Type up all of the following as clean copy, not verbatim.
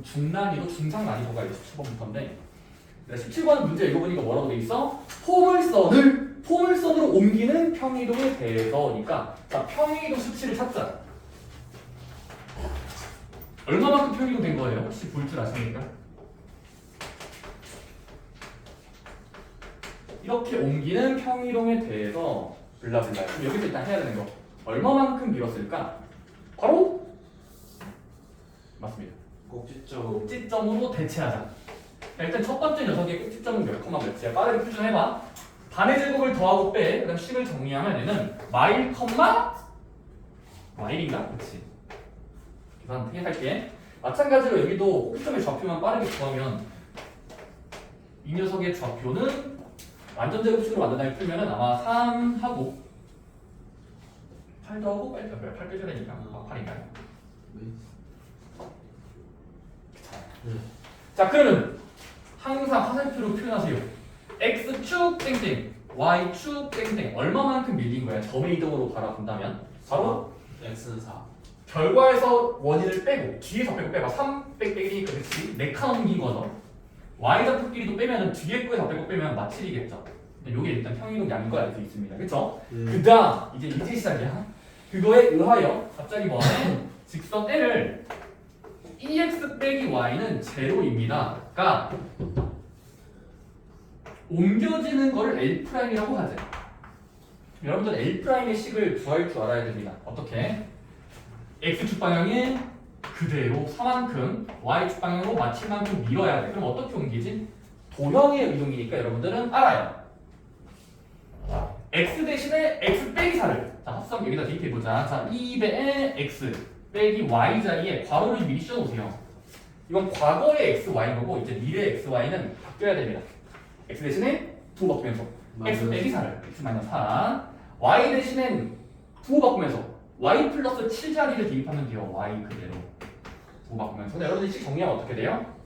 중난이도 중상난이도가 이제 17번부터인데 17번 문제 읽어보니까 뭐라고 돼 있어? 포물선으로 옮기는 평이동에 대해서니까 자 평이동 수치를 찾자. 얼마만큼 평이동 된 거예요? 혹시 볼 줄 아십니까? 이렇게 옮기는 평이동에 대해서 블라블라. 그럼 여기서 일단 해야 되는 거 얼마만큼 밀었을까? 바로 맞습니다. 꼭지점으로 대체하자. 자, 일단 첫 번째 녀석의 꼭지점은 몇 컴마 몇이야? 빠르게 표준해봐. 반의 제곱을 더하고 빼. 그다음 식을 정리하면 얘는 마일 컴마 마일인가? 그렇지. 계산 해볼게. 마찬가지로 여기도 꼭지점의 좌표만 빠르게 구하면 이 녀석의 좌표는 완전 제곱식으로 만든다고 풀면은 아마 3하고 8도 하고 8 빼줘야 되니까 8인가요? 자 그러면 항상 화살표로 표현하세요. x축 땡땡 y축 땡땡 얼마만큼 밀린 거야? 점의 이동으로 바라본다면 바로 x는 4. 결과에서 원인을 빼고 뒤에서 빼고 3 빼기니까 그렇지 4칸 옮긴 거죠. y좌표끼리도 빼면은 뒤에 거에서 빼고 빼면 마칠이겠죠. 근데 요게 일단 평이동 양인 걸 알 수 있습니다. 그쵸? 그다음 이제 시작이야. 그거에 의하여 갑자기 뭐하네? 직선 L을 EX 빼기 Y는 제로입니다가 옮겨지는 거를 L'이라고 하죠. 여러분들 L'의 식을 구할 줄 알아야 됩니다. 어떻게? X축 방향에 그대로 4만큼 Y축 방향으로 마침만큼 밀어야 돼. 그럼 어떻게 옮기지? 도형의 이동이니까 여러분들은 알아요. X 대신에 X 빼기 4를 자 합성 여기다 대입해보자. 자 2배의 X 빼기 Y 자리에 괄호를 미리 씌워놓으세요. 이건 과거의 X, Y인 거고 이제 미래의 X, Y는 바뀌어야 됩니다. X 대신에 부호 바꾸면서 X 빼기 4를 X 마이너스 4 Y 대신엔 부호 바꾸면서 Y 플러스 7 자리를 대입하면 돼요. Y 그대로 부호 바꾸면서. 근데 여러분들이 식 정리하면 어떻게 돼요?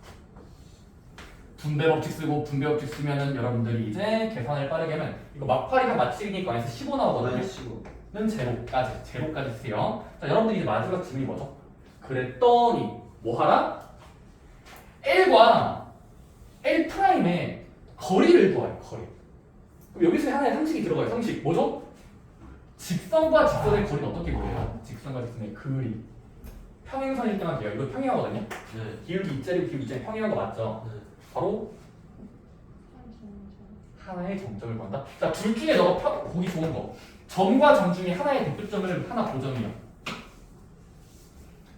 분배 법칙 쓰고 분배 법칙 쓰면은 여러분들이 이제 계산을 빠르게 하면 이거 막팔이랑 마치기니까 안에서 15 나오거든요. 15는 제로까지 쓰세요. 자 여러분들이 이제 마지막 질문이 뭐죠? 그랬더니 뭐 하라? L과 L 프라임의 거리를 구해요. 거리. 그럼 여기서 하나의 상식이 들어가요. 상식 뭐죠? 직선과 직선의 거리는 어떻게 구해요? 직선과 직선의 거리. 평행선일 때만 돼요. 이거 평행하거든요. 네. 기울기 이짜리고 기울기 이짜리 평행한 거 맞죠? 네. 바로 하나의 점점을 구한다. 자, 둘 중에 너가 보기 좋은 거. 점과 점 중에 하나의 대표점을 하나 고정이요.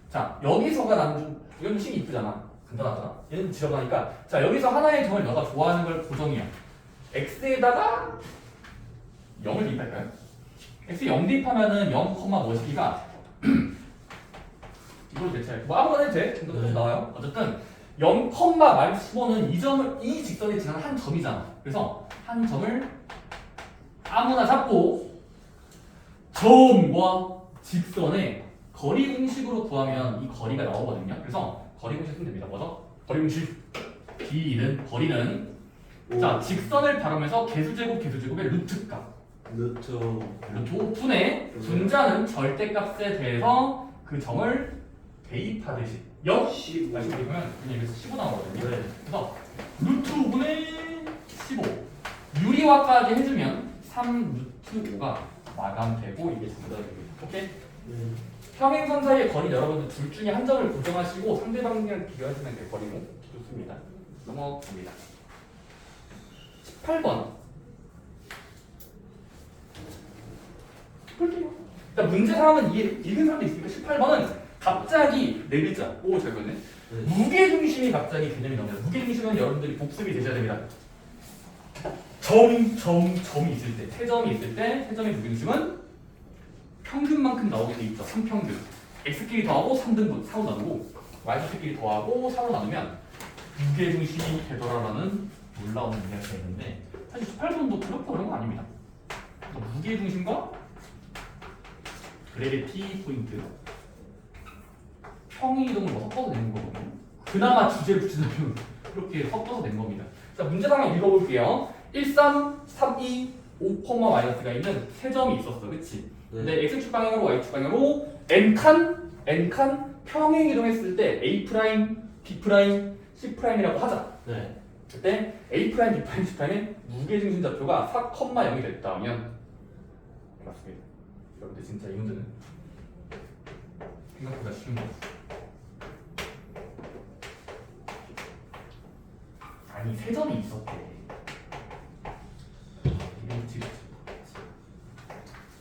자, 여기서가 나는 좀 이건 식이 이쁘잖아. 간단하잖아. 얘는 지저분하니까. 자, 여기서 하나의 점을 너가 좋아하는 걸 고정이요. x에다가 0을 대입할까요? x에 0 대입하면은 0, 뭐시기가 이걸로 대체할 뭐 아무거나 해도 돼. 정도 나와요. 어쨌든 0, 마이너스 15는 이 직선에 지나는 한 점이잖아. 그래서 한 점을 아무나 잡고 점과 직선의 거리 공식으로 구하면 이 거리가 나오거든요. 그래서 거리 공식 쓰면 됩니다. 뭐죠? 거리 공식 B는 거리는 자 직선을 바르면서 개수제곱의 루트값 루트 5분의 분자는 절대값에 대해서 그 점을 대입하듯이 15 다시 보면 그냥 여기서 15 나오거든요. 네. 그래서 루트 5분의 15 유리화까지 해주면 3 루트 5가 마감되고 이게 정답입니다. 오케이? 평행선 사이의 거리 여러분들 둘 중에 한 점을 고정하시고 상대방이랑 비교하시면 될 거리고 좋습니다. 넘어갑니다. 18번 볼게요. 일단 문제 상황은 읽은 사람도 있으니까 18번은 갑자기 네 글자. 오, 잘 보네. 무게중심이 갑자기 개념이 나옵니다. 무게중심은 여러분들이 복습이 되셔야 됩니다. 점이 있을 때, 세 점이 있을 때, 세 점의 무게중심은 평균만큼 나오게 돼 있죠. 3평균. x끼리 더하고 3등분, 4로 나누고 y좌표끼리 더하고 4로 나누면 무게중심이 되더라라는 놀라운 이야기가 있는데 사실 18번도 그렇게 어려운 건 아닙니다. 무게중심과 그래비티 포인트 평이동을 섞어서 내는 거거든요. 그나마 주제를 붙이자면 이렇게 섞어서 낸 겁니다. 자, 문제 하나 읽어볼게요. 1, 3, 3, 2, 5, 마이너스가 있는 세 점이 있었어. 그치? 근데 x축 방향으로 y축 방향으로 n칸 평행 이동했을 때 a' B 프라임, C 프라임이라고 하자. 네. 그때 A 프라임, B 프라임, C 프라임의 무게중심 좌표가 4,0이 됐다면 맞습니다. 여러분들 진짜 이 문제는 생각보다 쉬운 거. 아니 세 점이 있었대.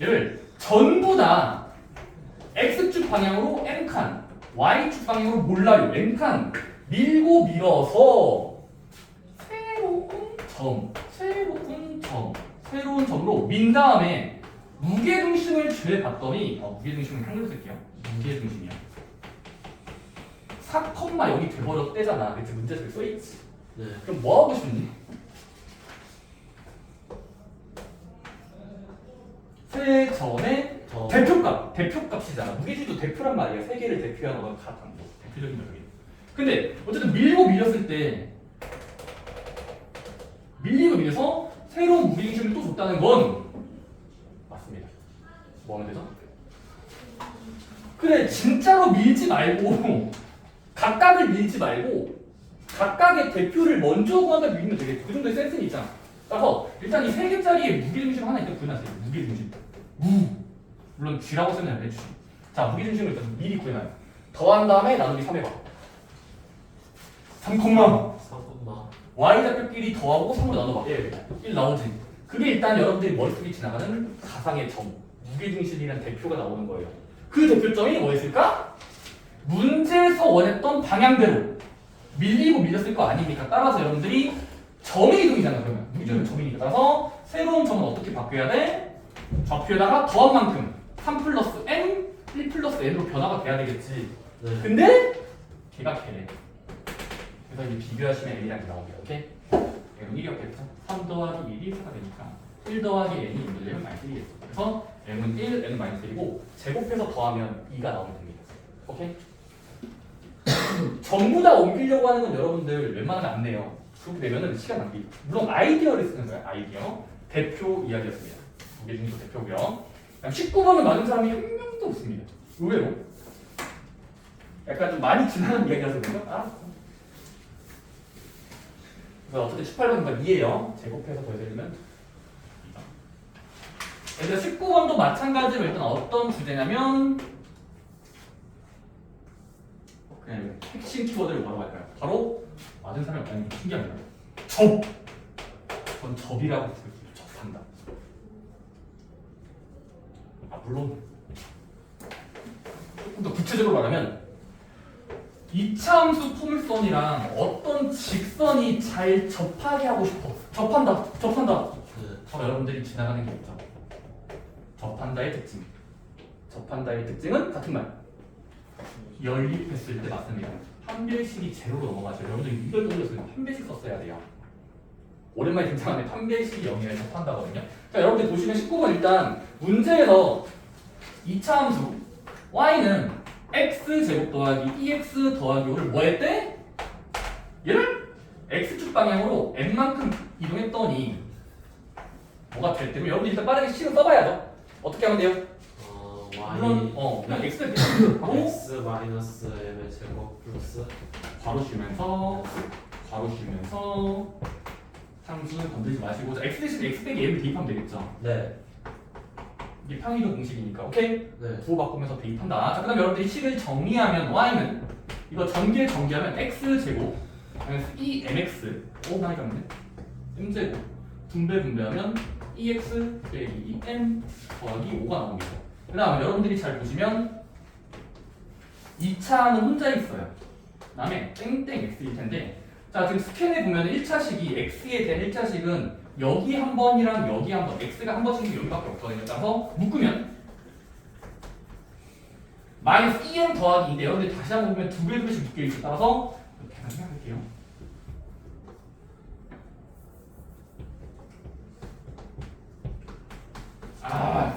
얘를 전부 다 x축 방향으로 n칸, y축 방향으로 몰라요. n칸 밀고 밀어서 새로운 점으로 민 다음에 무게중심을 재봤더니 무게중심은 한글로 쓸게요. 무게중심이야. 4,0이 돼버렸대잖아. 그치 문제집에 써있지. 네. 그럼 뭐 하고 싶니? 세점의 대표값이잖아. 무게중심도 대표란 말이야. 세 개를 대표하는 건 다 당고 대표적인 녀석이. 근데 어쨌든 밀고 밀었을 때 밀리고 밀려서 새로운 무게중심을 또 줬다는 건 맞습니다. 뭐 하면 되죠? 그래 진짜로 밀지 말고 각각을 밀지 말고 각각의 대표를 먼저 구한다 밀면 되겠죠. 그 정도의 센스는 있잖아. 그래서 일단 이 세 개짜리의 무게중심 하나 일단 구해놨어요. 무게중심 물론 G라고 쓰면 안 되지. 자 무게중심을 일단 미리 구해놔요. 더한 다음에 나누기 3 해봐. 3, 3콤마. Y좌표끼리 더하고 3으로 나눠봐. 1 나오지. 그게 일단 여러분들이 머릿속에 지나가는 가상의 점 무게중심이라는 대표가 나오는 거예요. 그 대표점이 뭐였을까? 문제에서 원했던 방향대로 밀리고 밀렸을 거 아닙니까? 따라서 여러분들이 점의 이동이잖아. 그러면 무게중심은 점이니까. 따라서 새로운 점은 어떻게 바뀌어야 돼? 좌표에다가 더한 만큼 3 플러스 n, 1 플러스 n으로 변화가 돼야 되겠지. 네. 근데 걔가 걔네. 그래서 이제 비교하시면 n이랑 게 나옵니다. 오케이? 얘는 1이었겠죠? 3 더하기 1이 4가 되니까 1 더하기 n이 문제되면 마이너스 1이겠죠. 그래서 n은 1, n은 마이너스 1이고 제곱해서 더하면 2가 나오면 됩니다. 오케이? 전부 다 옮기려고 하는 건 여러분들 웬만하면 안 돼요. 그렇게 되면은 시간 낭비. 물론 아이디어를 쓰는 거야. 아이디어. 대표 이야기였습니다. 무게중심도 대표고요. 19번을 맞은 사람이 한 명도 없습니다. 의외로. 약간 좀 많이 지나간 이야기라서 그런가? 그래서 어쨌든 18번은 2예요. 제곱해서 더해주면 2죠. 그래서 19번도 마찬가지로 일단 어떤 주제냐면 그냥 핵심 키워드를 뭐라고 할까요? 바로 맞은 사람이 없다는 게 신기합니다. 접! 전 접이라고 부르죠. 접한다. 물론 조금 더 구체적으로 말하면 이차함수 포물선이랑 어떤 직선이 잘 접하게 하고 싶어. 접한다. 네. 여러분들이 지나가는 게 있죠. 접한다의 특징. 접한다의 특징은 같은 말. 연립했을 때 맞습니다. 한 배식이 제로로 넘어가죠. 여러분들이 이걸 떠올렸으면 한 배씩 썼어야 돼요. 오랜만에 등장하는 한 배식이 0이라 접한다거든요. 자, 여러분들 보시면 19번 일단 문제에서 이차함수 y는 x제곱 더하기 2x 더하기 5를 뭐 했대? 얘를 x축 방향으로 n만큼 이동했더니 뭐가 됐대면 여러분들 일단 빠르게 식을 써봐야죠. 어떻게 하면 돼요? 물론 그냥 x를 그냥 하고 x 마이너스 m의 제곱 플러스 괄호 씌우면서 상수는 건들지 마시고 자, x 대신 x 빼기 m을 대입하면 되겠죠. 네. 이게 평이동 공식이니까 오케이? 네. 구호 바꾸면서 대입한다. 자, 그다음 여러분들이 식을 정리하면 y는 이거 정리하면 x제곱 마이너스 2mx 많이 갔네. m제곱 분배하면 2x 빼기 2m 더하기 5가 나옵니다. 그 다음에 여러분들이 잘 보시면 2차는 혼자 있어요. 그 다음에 땡땡 x일 텐데 자 지금 스캔에 보면 1차식이 x에 대한 1차식은 여기 한 번이랑 여기 한 번, x가 한 번씩 여기밖에 없거든요. 그래서 묶으면 마이너스 2m 더하기 2인데 여러분들 다시 한번 보면 두 배씩 묶여있어. 따라서 이렇게 생각할게요.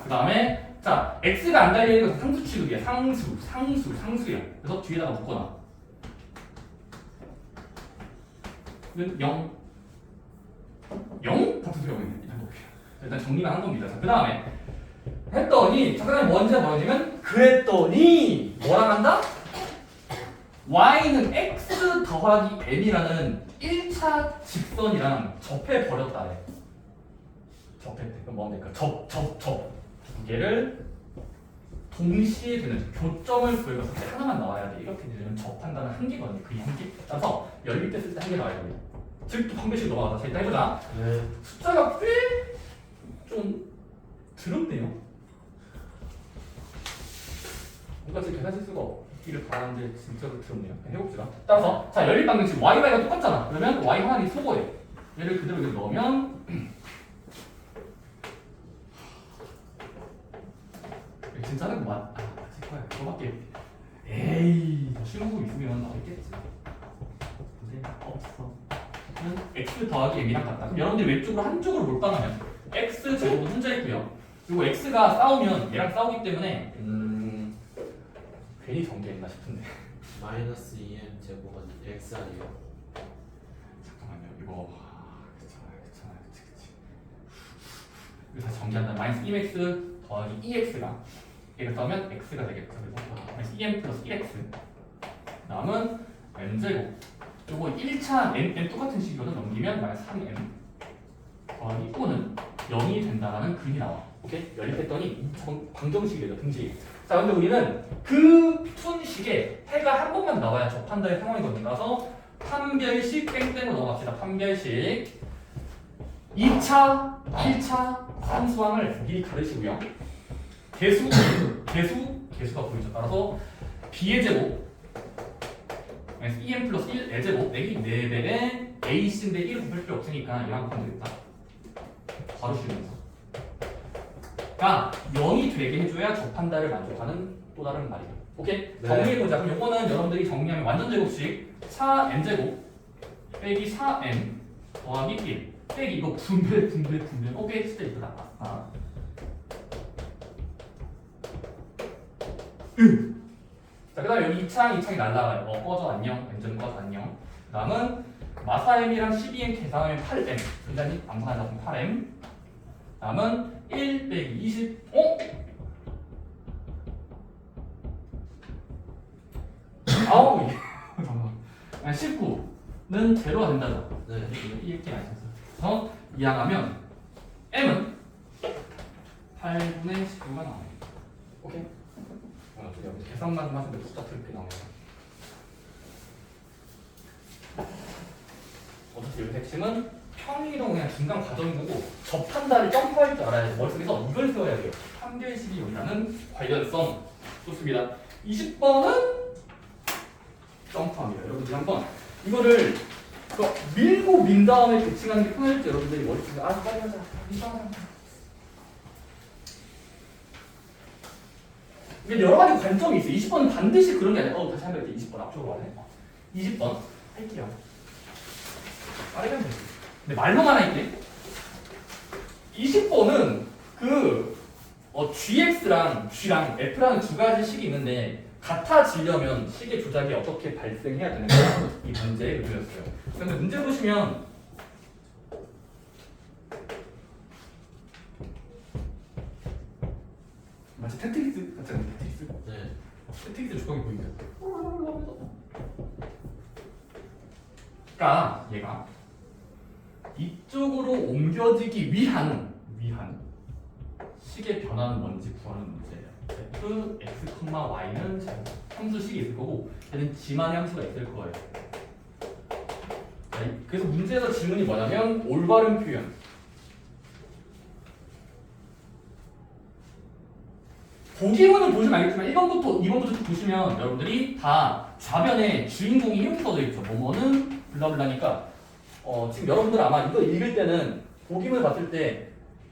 그 다음에 자 x가 안 달려있는 건 상수 취급이야. 상수야. 그래서 뒤에다가 묶어놔. 0 같은 소리가 있네. 일단 정리만 한 겁니다. 그 다음에 했더니 잠깐 먼저 뭐냐면 그랬더니 뭐랑 한다? y는 x 더하기 n이라는 1차 직선이랑 접해버렸다래. 접했대. 그럼 뭐하면 될까? 두 개를 동시에 되는 교점을 구해서 하나만 나와야 돼. 이렇게 되면 접한다는 한 개거든요. 그게 한 개. 따라서 열릴 때 쓸 때 한 개 나와야 돼. 즉, 또 한 개씩 넘어가자. 자, 일단 해보자. 네. 숫자가 꽤 좀 드럽네요. 뭔가 지금 계산할 수가 없기를 바라는데 진짜로 드럽네요. 해봅시다. 따라서 자, 열릴 방정식 y가 똑같잖아. 그러면 y 하나는 소거예요. 얘를 그대로 여기 넣으면 진짜 하는 거 맞을 거야. 그거밖에. 에이, 더 쉬운 거 있으면 나오겠지. 근데 없어. 그러면 x 더하기 m이랑 같다. 그럼 여러분들이 왼쪽으로 한쪽으로 몰빵하면 x 제곱은 혼자 있고요. 그리고 x가 싸우면 얘랑 싸우기 때문에 괜히 전개했나 싶은데. 마이너스 2m 제곱은 x 아니에요? 잠깐만요. 이거 그치. 이거 다시 전개한다. 마이너스 2x 더하기 2x가 얘가 싸우면 x가 되겠죠. 그래서 마이너스 2m 플러스 1x 남은 n제곱. 요거 1차 n 똑같은 식으로 넘기면 마이너스 3m 더하기 5는 0이 된다라는 근이 나와. 오케이? 열립했더니 방정식이 되죠. 등식이. 자, 근데 우리는 그 푼식에 해가 한 번만 나와야 접한다의 상황이거든요. 그래서 판별식 땡땡으로 넘어갑시다. 판별식 2차, 1차 산수항을 미리 가르치고요. 개수가 보이죠. 따라서 b의 제곱 마이너스 2m 플러스 1의 제곱 내기 4배에 ac인데 1을 곱할 필요 없으니까 이만큼 하면 되겠다. 바로 쉬우면서 가 0이 되게 해줘야 접한다를 만족하는 또 다른 말이에요. 오케이? 네. 정리해보자. 그럼 요거는 여러분들이 정리하면 완전 제곱식 4n제곱 빼기 4n 더하기 1 빼기 이거 분배 오케이? 진짜 이쁘다. 자, 그 다음에 여기 2창이 날라가요. 꺼져 안녕, 엔전 꺼져 안녕. 그 다음은 마사m이랑 12m 계산하면 8m. 굉장히 암산하자 8m. 다음은 1 빼기 20. 아우, 잠깐만. 19는 제로가 된다죠. 네. 이렇게 하셔서 이항하면 m은 8분의 19가 나와요. 오케이? 계산만 좀 하시면 숫자 이렇게 나와요. 어차피 여기 핵심은 평이동 그냥 중간 과정인 거고 접한다를 점프할 줄 알아야 돼요. 머릿속에서 이걸 세워야 돼요. 판별식이 여기라는 관련성. 좋습니다. 20번은 점프합니다. 여러분들 한번 이거를 밀고 민 다음에 대칭하는 게 편할지 여러분들이 머릿속에 빨리 하자. 이게 여러 가지 관점이 있어요. 20번은 반드시 그런 게 아니라 다시 한번 20번 앞쪽으로 가네. 20번 할게요. 빠르게 하면 되지. 근데 말로만 할게. 20번은 gx랑 g랑 f라는 두 가지 식이 있는데 같아지려면 식의 조작이 어떻게 발생해야 되는가 이 문제를 드렸어요. 그런데 문제 보시면 마치 테트리스 같잖아요. 테트리스. 네. 테트리스 조각이 보이죠. 그러니까 얘가 이쪽으로 옮겨지기 위한 식의 변화는 뭔지 구하는 문제예요. f, x, y는 함수식이 있을 거고 얘는 지만의 함수가 있을 거예요. 그래서 문제에서 질문이 뭐냐면 올바른 표현. 보기문을 보시면 알겠지만 1번부터 2번부터 보시면 여러분들이 다 좌변에 주인공이 이렇게 써져 있죠. 뭐뭐는 블라블라니까 지금 여러분들 아마 이거 읽을 때는 보기문을 봤을 때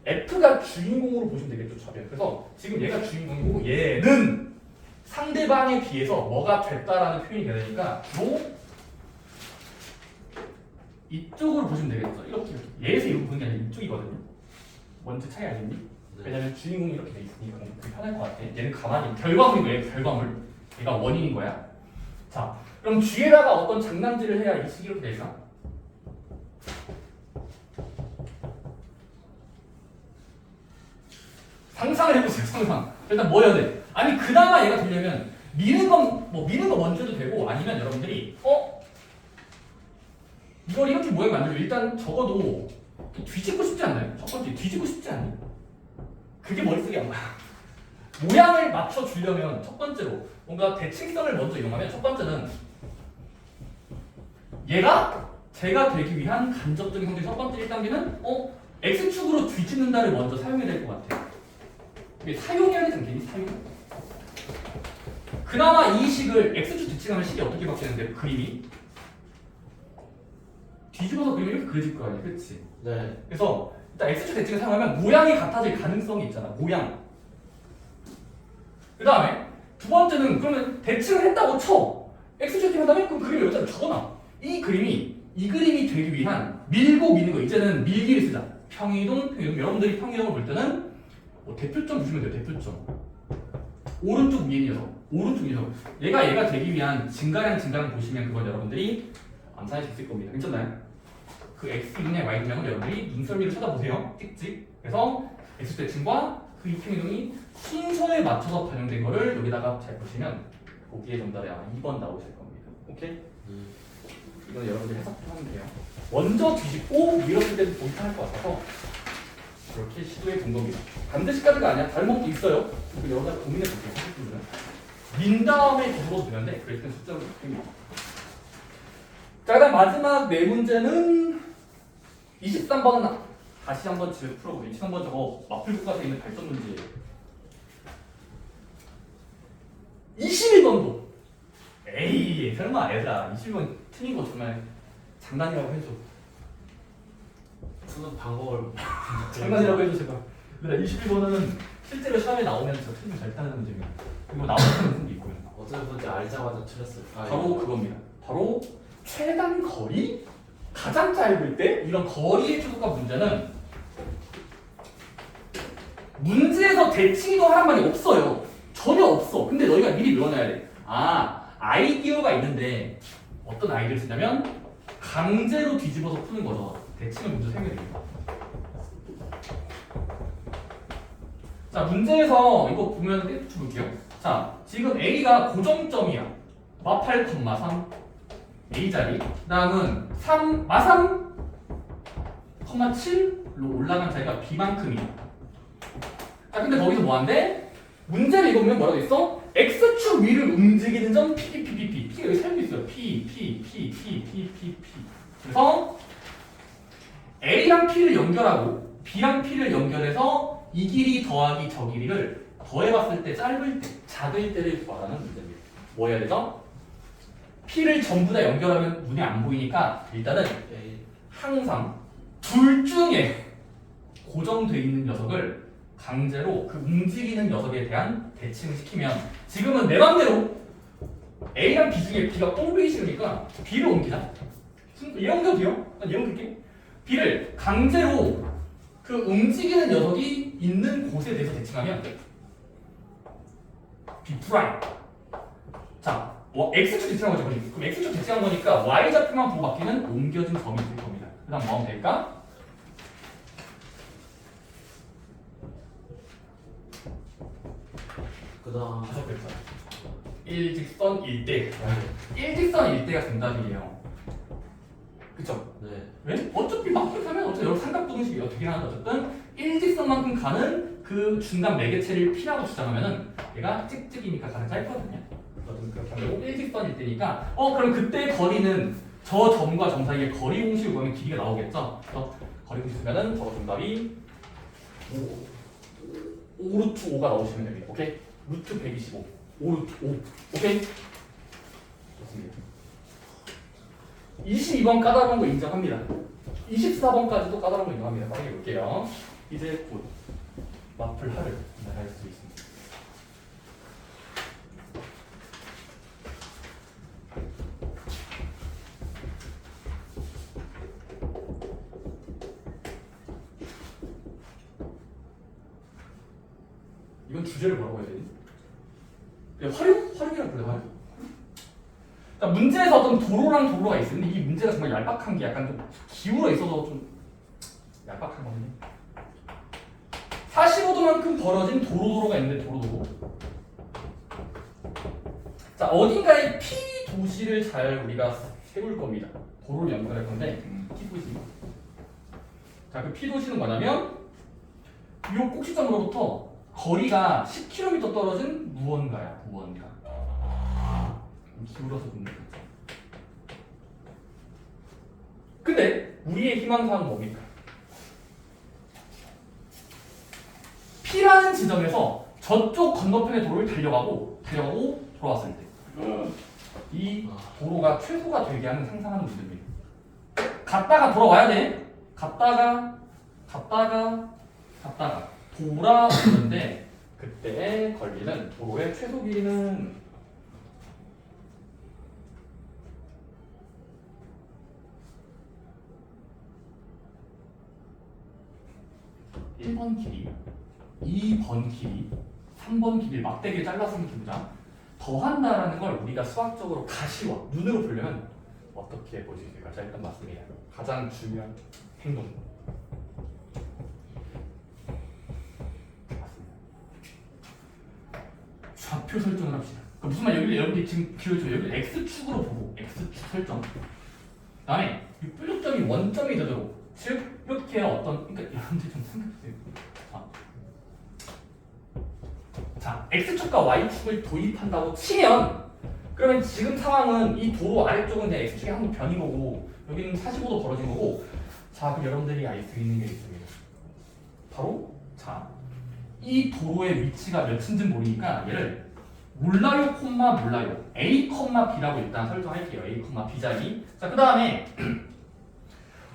F가 주인공으로 보시면 되겠죠. 좌변. 그래서 지금 얘가 주인공이고 얘는 상대방에 비해서 뭐가 됐다라는 표현이 되니까 주로 이쪽으로 보시면 되겠죠. 이렇게 얘에서 이렇게 보는 게 아니라 이쪽이거든요. 뭔지 차이 알겠니? 네. 왜냐면 주인공이 이렇게 돼 있으니까 되게 편할 것 같아. 얘는 가만히 결과물인 거예요. 결과물. 얘가 원인인 거야. 자, 그럼 G에다가 어떤 장난질을 해야 이 식이 이렇게 될까? 상상을 해보세요. 상상. 일단 뭐 해야 돼? 아니 그나마 얘가 되려면 미는 거 먼저 해도 되고 아니면 여러분들이 이걸 이렇게 모양 만들면 일단 적어도 뒤집고 싶지 않나요? 첫 번째 뒤집고 싶지 않니? 그게 머릿속에 안 가. 모양을 맞춰 주려면 첫 번째로 뭔가 대칭성을 먼저 이용하면 첫 번째는 얘가 제가 되기 위한 간접적인 형태 첫 번째 1단계는 x축으로 뒤집는다를 먼저 사용해야 될 것 같아요. 이게 사용해야 되지 않겠니? 사용. 그나마 이 식을 x축 뒤치하면 식이 어떻게 바뀌는데 그림이 뒤집어서 그리면 이렇게 그려질 거 아니야, 그렇지? 네. 그래서 일단 x축 대칭을 사용하면 모양이 같아질 가능성이 있잖아, 모양. 그 다음에 두 번째는 그러면 대칭을 했다고 쳐. x축 대칭 한다면 그럼 그림을 여기다 적어놔. 이 그림이 되기 위한 밀고 미는 거 이제는 밀기를 쓰자. 평이동. 여러분들이 평이동을 볼 때는 대표점 보시면 돼요, 대표점. 오른쪽 위에 녀석, 오른쪽 녀석. 얘가 되기 위한 증가량 보시면 그건 여러분들이 암산할 수 있을 겁니다. 괜찮나요? 그 x 분량 y 분량은 여러분들이 눈썰미로 찾아보세요. 찍찍. 그래서 x 대칭과 그 이평이동이 순서에 맞춰서 반영된 거를 여기다가 잘 보시면 거기에 정답이 아마 2번 나오실 겁니다. 오케이? 이건 여러분들이 해석 좀 하면 돼요. 먼저 뒤집고 밀었을 때도 동타할 것 같아서 그렇게 시도해 본 겁니다. 반드시까지가 아니야. 다른 것도 있어요. 그 여러분들 고민해 볼게요. 선생님들은 민 다음에 뒤집어도 되는데 그럴 때는 숫자로 바뀝니다. 자, 그다음 마지막 네 문제는 23번은 다시 한번 집에 풀어보세요. 23번 저거 마플 교과서에 있는 발전 문제예요. 21번도 에이 설마 얘들아 21번 틀린 거 정말 장난이라고 해줘. 푸는 방법을 장난이라고 해줘 제발. 근데 21번은 실제로 시험에 나오면 진짜 틀리면 잘 따는 문제입니다. 그리고 나오는 문제도 있고요. 어떤 문제 알자마자 틀렸어요. 바로 그겁니다. 바로 최단 거리? 가장 짧을 때 이런 거리의 최소값 문제는 문제에서 대칭이동 하란 말이 없어요. 전혀 없어. 근데 너희가 미리 외워놔야 돼. 아이디어가 있는데 어떤 아이디어를 쓰냐면 강제로 뒤집어서 푸는 거죠. 대칭을 먼저 생겨야 됩니다. 자, 문제에서 이거 보면 깨끗이 볼게요. 자, 지금 A가 고정점이야. 마8, 3 A자리. 그 다음은 마3, 7로 올라간 자리가 B만큼이야. 자, 근데 거기서 뭐한대? 문제를 읽어보면 뭐라고 있어? X축 위를 움직이는 점 P. P가 여기 살고 있어요. P. 그래서 A랑 P를 연결하고 B랑 P를 연결해서 이 길이 더하기 저 길이를 더해봤을 때 짧을 때, 작을 때를 구하라는 문제입니다. 뭐 해야 되죠? P를 전부 다 연결하면 눈에 안 보이니까 일단은 항상 둘 중에 고정되어 있는 녀석을 강제로 그 움직이는 녀석에 대한 대칭을 시키면 지금은 내 맘대로 A랑 B 중에 B가 꼴보기 싫으니까 B를 옮기자. 얘 옮겨도 돼요? 난 얘 옮길게. B를 강제로 그 움직이는 녀석이 있는 곳에 대해서 대칭하면 B 프라임. 자, X축 대칭한 거죠. 그럼 X축 대칭한 거니까 Y좌표만 보고 바뀌는 옮겨진 점이 될 겁니다. 그 다음 뭐 하면 될까? 그 다음 다섯 글자. 일직선 일대. 일직선 일대가 정답이에요. 그쵸? 네. 왜? 어차피 막히면 어차피 여러 삼각동식이 어떻게 하나 어쨌든 일직선만큼 가는 그 중간 매개체를 P라고 주장하면은 얘가 찍찍이니까 가장 짧거든요. 어쨌든 그렇게 하면 일직선일 때니까 그럼 그때 거리는 저 점과 점 사이의 거리 공식을 보면 길이가 나오겠죠. 그래서 거리 공식 쓰면은 저 정답이 5루트 5가 나오시면 됩니다. 오케이? 루트 125 5루트 5 오케이? 좋습니다. 22번 까다로운 거 인정합니다. 24번까지도 까다로운 거 인정합니다. 빠르게 볼게요. 이제 곧 마플 하를 할 수 있습니다. 이건 주제를 뭐라고 해야 되지? 활용이라고 그래, 활용. 자, 문제에서 어떤 도로랑 도로가 있는데 이 문제가 정말 얄팍한 게 약간 좀 기울어 있어서 좀 얄팍하거든요. 45도만큼 벌어진 도로가 있는데 도로. 자, 어딘가에 P 도시를 잘 우리가 세울 겁니다. 도로를 연결할 건데 P 도시는 자, 그 P 도시는 뭐냐면 이 꼭지점으로부터 거리가 10km 떨어진 무언가야. 무언가. 기울어서 보면 근데 우리의 희망사항은 뭡니까? P라는 지점에서 저쪽 건너편의 도로를 달려가고 돌아왔을 때 이 도로가 최소가 되게 하는 상상하는 문제입니다. 갔다가 돌아와야 돼. 갔다가 돌아오는데 그때 걸리는 도로의 최소 길이는 1번 길이, 2번 길이, 3번 길이 막대기를 잘라서 이렇게 보자. 더한다라는 걸 우리가 수학적으로 가시화, 눈으로 보려면 어떻게 보여줄까? 자, 일단 맞습니다. 가장 중요한 행동. 맞습니다. 좌표 설정을 합시다. 그러니까 무슨 말 여기 지금 기울여줘. 여기 x축으로 보고 x축 설정. 그다음에 이 뾰족점이 원점이 되도록 즉 이렇게 어떤 그러니까 여러분들 좀 생각해보세요. 자, x축과 y축을 도입한다고 치면 그러면 지금 상황은 이 도로 아래쪽은 이제 x축의 항도 변인 거고 여기는 45도 벌어진 거고 자, 그럼 여러분들이 알 수 있는 게 있습니다. 바로 자, 이 도로의 위치가 몇인지 모르니까 얘를 몰라요, 몰라요. A, B라고 일단 설정할게요. A, B 자리. 자, 그 다음에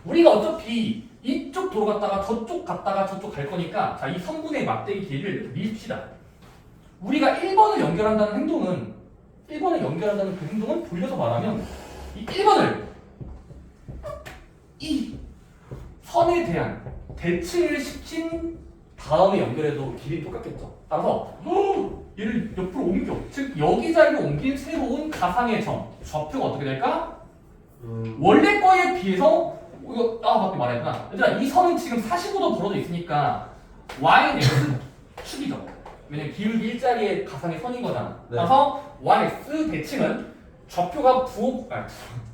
우리가 어차피 이쪽 도로 갔다가 저쪽 갈 거니까 자, 이 선분의 막대기 길이를 밀읍시다. 우리가 1번을 연결한다는 행동은 그 행동은 돌려서 말하면 이 1번을 이 선에 대한 대칭을 시킨 다음에 연결해도 길이 똑같겠죠. 따라서 얘를 옆으로 옮겨. 즉 여기 자리로 옮긴 새로운 가상의 점 좌표가 어떻게 될까? 원래 거에 비해서 이거 맞게 말했구나. 얘들아 이 선은 지금 45도 벌어져 있으니까 y는 x축이죠. 왜냐면 기울기 일자리의 가상의 선인 거잖아. 네. 그래서 yx 대칭은 좌표가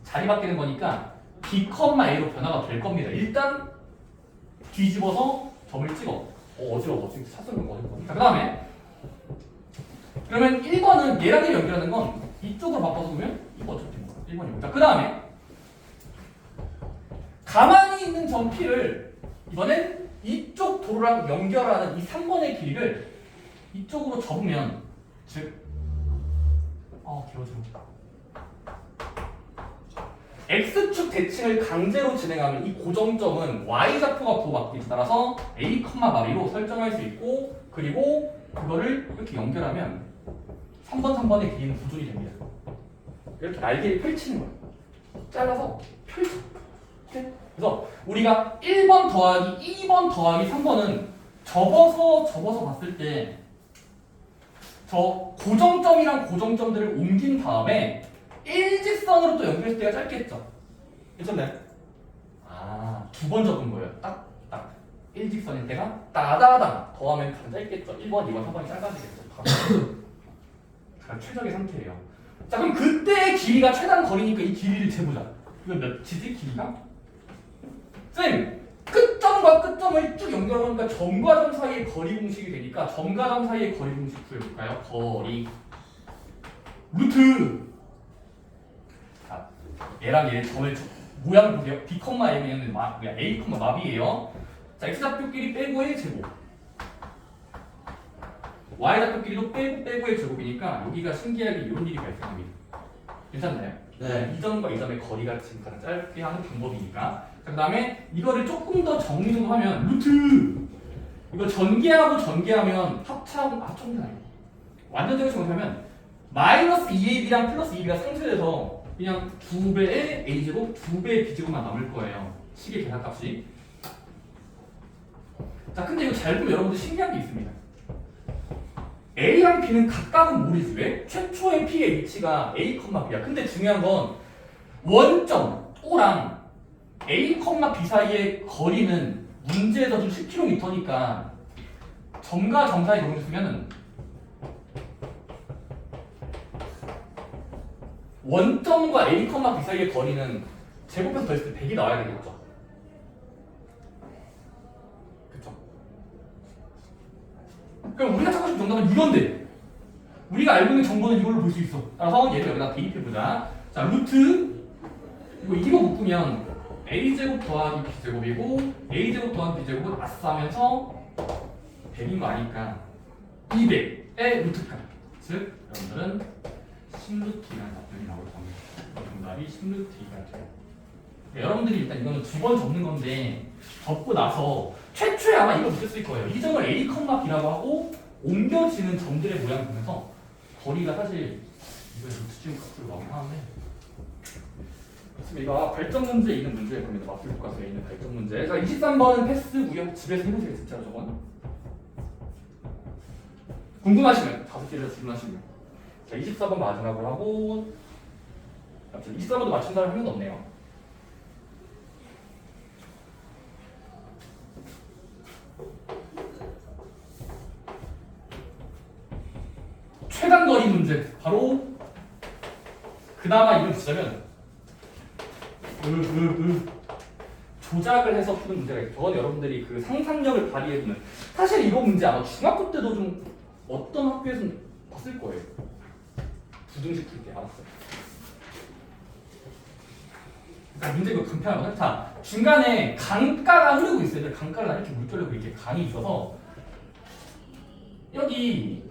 자리 바뀌는 거니까 b, a로 변화가 될 겁니다. 일단 뒤집어서 점을 찍어. 어지러워. 지금 사설은 어지러워. 자, 그 다음에 그러면 1번은 얘랑 얘를 연결하는 건 이쪽으로 바꿔서 보면 이거 어차피 1번이고. 자, 그 다음에 가만히 있는 점 P를 이번엔 이쪽 도로랑 연결하는 이 3번의 길이를 이쪽으로 접으면 즉 개워지고 X축 대칭을 강제로 진행하면 이 고정점은 Y좌표가 부호받기에 따라서 A, B로 설정할 수 있고 그리고 그거를 이렇게 연결하면 3번의 길이는 보존이 됩니다. 이렇게 날개를 펼치는 거예요. 잘라서 펼쳐. 그래서 우리가 1번 더하기 2번 더하기 3번은 접어서 봤을 때 저 고정점이랑 고정점들을 옮긴 다음에 일직선으로 또 연결했을 때가 짧겠죠? 괜찮나요? 두 번 접은 거예요. 딱 일직선일 때가 따다당 더하면 가장 짧겠죠? 1번, 2번, 3번이 짧아지겠죠? 가장 최적의 상태예요. 자, 그럼 그때의 길이가 최단 거리니까 이 길이를 재보자. 이거 몇이지 길이가? 쌤! 끝점과 끝점을 쭉 연결하니까 점과 점 사이의 거리 공식이 되니까 점과 점 사이의 거리 공식 구해볼까요? 거리 루트 자, 얘랑 얘 점을 모양을 보세요. B, A면 A, 마비예요. 자, X좌표끼리 빼고 1제곱 Y좌표끼리도 빼고 1제곱이니까 여기가 신기하게 이런 일이 발생합니다. 괜찮나요? 네. 이 점과 이 점의 거리가 지금 가장 짧게 하는 방법이니까. 자, 그 다음에 이거를 조금 더 정리 좀 하면 루트 이거 전개하면 합차하면 아니고 완전 정리 못하면 마이너스 2ab랑 플러스 2b가 상쇄돼서 그냥 2배의 a제곱 2배의 b제곱만 남을 거예요. 식의 계산값이. 자, 근데 이거 잘 보면 여러분들 신기한 게 있습니다. A랑 B는 각각은 모르지. 왜? 최초의 P의 위치가 A, B야. 근데 중요한 건 원점 O랑 A, B 사이의 거리는 문제에서 좀 10km니까 점과 점 사이 거리를 쓰면은 원점과 A, B 사이의 거리는 제곱해서 더했을 때 100이 나와야 되겠죠. 그쵸? 그럼 우리가 찾고 싶은 정답은 이건데 우리가 알고 있는 정보는 이걸로 볼 수 있어. 따라서 얘를 여기다 대입해보자. 자, 루트 이거 묶으면 a제곱 더하기 b제곱이고 a제곱 더하기 b제곱은 아싸 하면서 100인 거 아니까 200의 루트값. 즉 여러분들은 10루트라는 답변이 나올 겁니다. 정답이 10루트가 돼요. 여러분들이 일단 이거는 두 번 적는 건데 적고 나서 최초에 아마 이거 붙였을 거예요. 이 점을 A, B라고 하고 옮겨지는 점들의 모양을 보면서 거리가 사실 이거 루트 지금 값으로 나오긴 하는데 그렇습니다. 이거 발전 문제에 있는 문제일 겁니다. 마플 교과서에 있는 발전 문제. 자, 23번은 패스고요. 집에서 해보세요. 진짜로 저건. 궁금하시면 5개를 질문하시면 자, 24번 마지막으로 하고 23번도 맞춘 사람 한 명도 없네요. 최단거리 문제 바로 그나마 이걸 주자면 조작을 해서 푸는 문제가 있어요. 저건 여러분들이 그 상상력을 발휘해주는 사실 이거 문제 아마 중학교 때도 좀 어떤 학교에서는 봤을 거예요. 부등식 풀 때 알았어요. 자, 문제 이거 간편하거든. 자, 중간에 강가가 흐르고 있어요. 강가를 이렇게 물결로 이렇게 강이 있어서 여기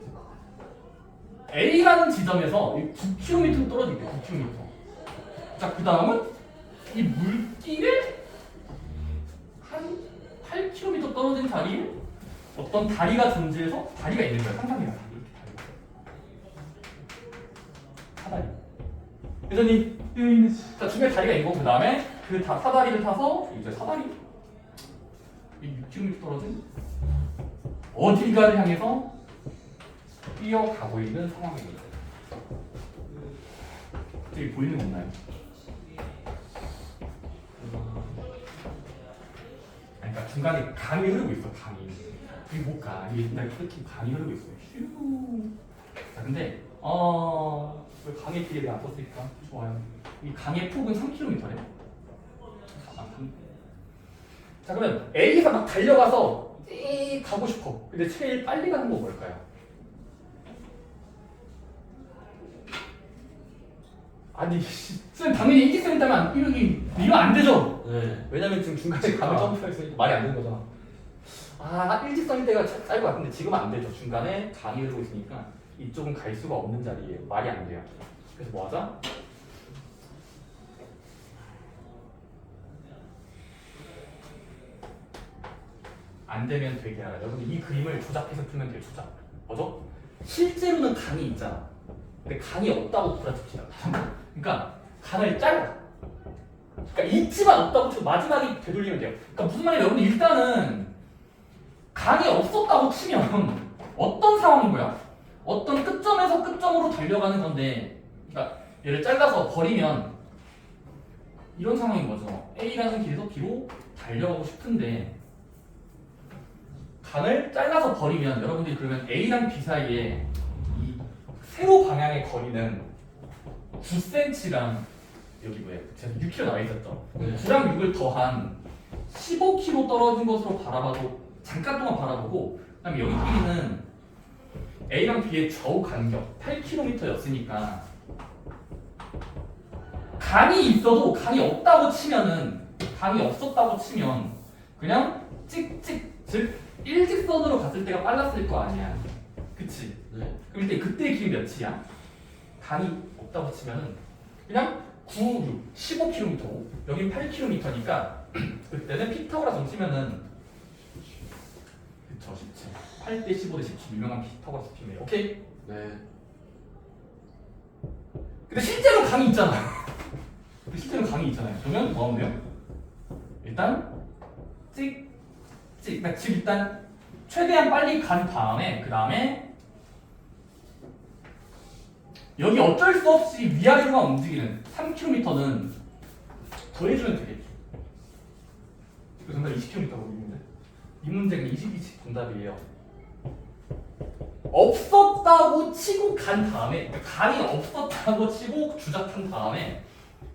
A라는 지점에서 9km 떨어지게 9km. 자, 그 다음은 이 물길에 한 8km 떨어진 자리에 어떤 다리가 존재해서 다리가 있는 거야. 상상해봐. 이렇게 다리가. 사다리. 그래서 자, 중간에 다리가 있고 그 다음에 그 사다리를 타서 이제 사다리 이 6km 떨어진 어디가를 향해서 뛰어가고 있는 상황입니다. 저기 보이는 거 없나요? 그러니까 중간에 강이 흐르고 있어. 강이. 이게 못 가. 이게 옛날에 그렇게 강이 흐르고 있어요. 휴. 자, 근데 왜 강의 길이 안 떴을까? 좋아요. 이 강의 폭은 3km래. 자, 그러면 A가 막 달려가서 가고 싶어. 근데 제일 빨리 가는 거 뭘까요? 아니, 쌤 당연히 일직선 있다면 이러면 안 되죠. 네. 왜냐면 지금 중간에 강을 점프했으니까 말이 안 되는 거잖아. 아, 일직선일 때가 짧을 것 같은데 지금은 안 되죠. 중간에 강이 흐르고 있으니까 이쪽은 갈 수가 없는 자리예요. 말이 안 돼요. 그래서 뭐 하자? 안 되면 되게 하라. 여러분 이 그림을 조작해서 풀면 돼요. 조작. 뭐죠? 실제로는 강이 있잖아. 근데 강이 없다고 풀어줍시다. 그러니까 강을 잘라. 그러니까 있지만 없다고 치고 마지막에 되돌리면 돼요. 그러니까 무슨 말이에요? 여러분 일단은 강이 없었다고 치면 어떤 상황인 거야? 어떤 끝점에서 끝점으로 달려가는 건데, 그러니까 얘를 잘라서 버리면 이런 상황인 거죠. A라는 길에서 B로 달려가고 싶은데 강을 잘라서 버리면 여러분들이 그러면 A랑 B 사이에 이 세로 방향의 거리는 9cm랑 여기 뭐예요? 제가 6km 나와 있었죠. 네. 9랑 6을 더한 15km 떨어진 것으로 바라봐도 잠깐 동안 바라보고 그다음에 여기 길이는 A랑 B의 좌우 간격 8km였으니까 강이 있어도 강이 없다고 치면은 강이 없었다고 치면 그냥 찍찍 즉 일직선으로 갔을 때가 빨랐을 거 아니야. 그치? 네. 그럼 일단 그때의 길이 몇이야? 강이 없다고 치면은 그냥 9, 6, 15km고 여긴 8km니까 그때는 피타고라스 치면은 그쵸 17 8대 15대 17 유명한 피타고라스 피네요. 오케이? 네. 근데 실제로 강이 있잖아. 근데 실제로 강이 있잖아요. 그러면 뭐 하면 돼요? 일단 찍 그러니까 즉 일단 최대한 빨리 간 다음에 그 다음에 여기 어쩔 수 없이 위아래로만 움직이는 3km는 더해주면 되겠죠. 그 정답 20km고 이 문제는 20, 20 정답이에요. 없었다 없었다고 치고 간 다음에 그러니까 강이 없었다고 치고 주작한 다음에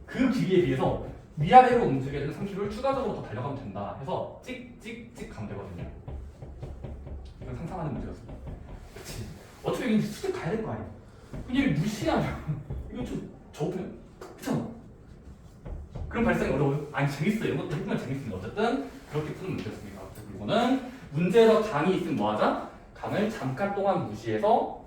그 길이에 비해서 위아래로 움직여야 되는 3km를 추가적으로 더 달려가면 된다 해서 찍찍찍 가면 되거든요. 이건 상상하는 문제였습니다. 그치? 어떻게 이게 수직 가야 될 거 아니야? 그냥 무시하면 이거 좀 접으면 그렇잖아. 그런 발상이 어려워요? 아니 재밌어요. 이것도 해보면 재밌습니다. 어쨌든 그렇게 푸는 문제였습니다. 그리고 이거는 문제에서 강이 있으면 뭐하자? 강을 잠깐 동안 무시해서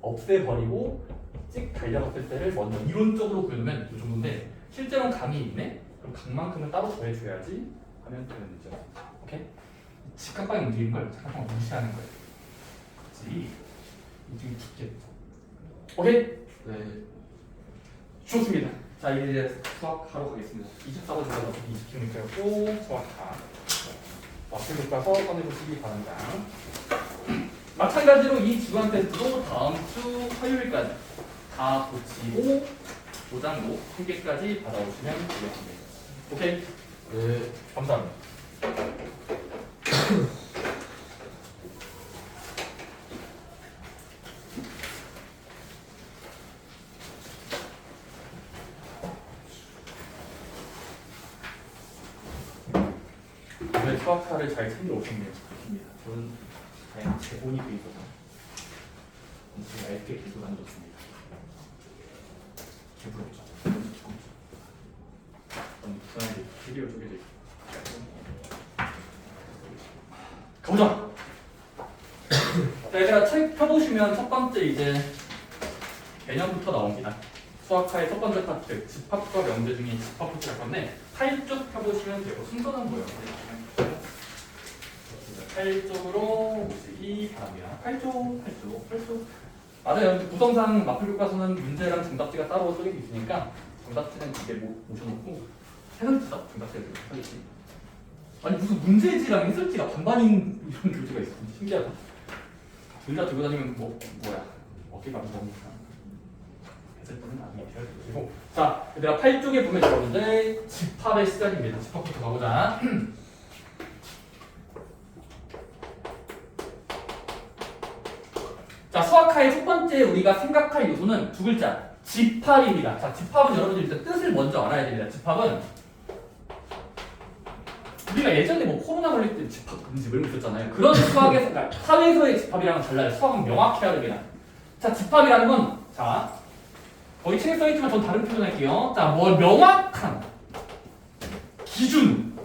없애버리고 찍 달려갔을 때를 먼저 이론적으로 그려놓으면 이 정도인데 실제로는 강이 있네? 그럼 강만큼은 따로 더해줘야지 하면 되는 문제. 오케이? 직각방향 움직이는 걸 잠깐 동안 무시하는 거예요. 그치? 움직임이 죽겠죠. 오케이? 네. 좋습니다. 자 이제 수학하러 가겠습니다. 24번 중에서 20km였고 수학하 마플 교과서 꺼내보시기 바랍니다. 마찬가지로 이 주간 테스트도 다음 주 화요일까지 다 고치고 도장도 1개까지 받아오시면 되겠습니다. 오케이? 네. 감사합니다. 오늘 수학사를 잘 챙겨 오셨네요. 좋습니다. 저는 다행히 제본이 돼 있어서 엄청 얇게 계속 만들었습니다. 부럽죠. 부산에 드디어 쪼개져 있어. 가보자. 자, 얘들아 책 펴보시면 첫 번째 이제 개념부터 나옵니다. 수학화의 첫 번째 파트, 집합과 명제 중에 집합부터 할 건데 8쪽 펴보시면 되고 순서는 뭐예요? 8쪽으로 오시기 바랍니다. 8쪽. 맞아요. 구성상 마플 교과서는 문제랑 정답지가 따로 써져 있으니까 정답지는 이게 모셔놓고 해설지다 정답지를 써있지. 아니 무슨 문제지랑 해설지가 반반인 이런 교재가 있어. 신기하다. 둘 다 들고 다니면 뭐야? 어깨가 안 좋으니까. 해설지는 나중에 배워야 되고. 자, 얘들아 8쪽에 보면 여러분들 집합의 시작입니다. 집합부터 가보자. 자, 수학하의 첫 번째 우리가 생각할 요소는 두 글자, 집합입니다. 자, 집합은 여러분들 일단 뜻을 먼저 알아야 됩니다. 집합은 우리가 예전에 뭐 코로나 걸릴 때 집합 금지 이런 거 있었잖아요. 그런 수학에서, 그러니까 사회에서의 집합이랑은 달라요. 수학은 명확해야 됩니다. 자, 집합이라는 건, 자, 거기 책에 써있지만 전 다른 표현 할게요. 자, 뭐 명확한 기준,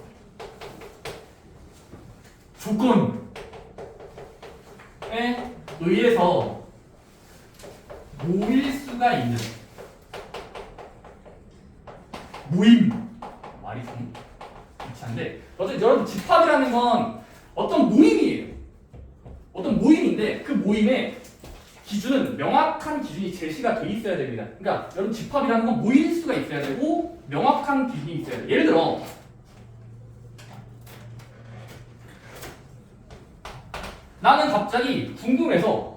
조건에 의해서 모일 수가 있는 모임. 말이 좀 비치한데 어쨌든 여러분 집합이라는 건 어떤 모임이에요. 어떤 모임인데 그 모임의 기준은 명확한 기준이 제시가 돼 있어야 됩니다. 그러니까 여러분 집합이라는 건 모일 수가 있어야 되고 명확한 기준이 있어야 돼요. 예를 들어 나는 갑자기 궁금해서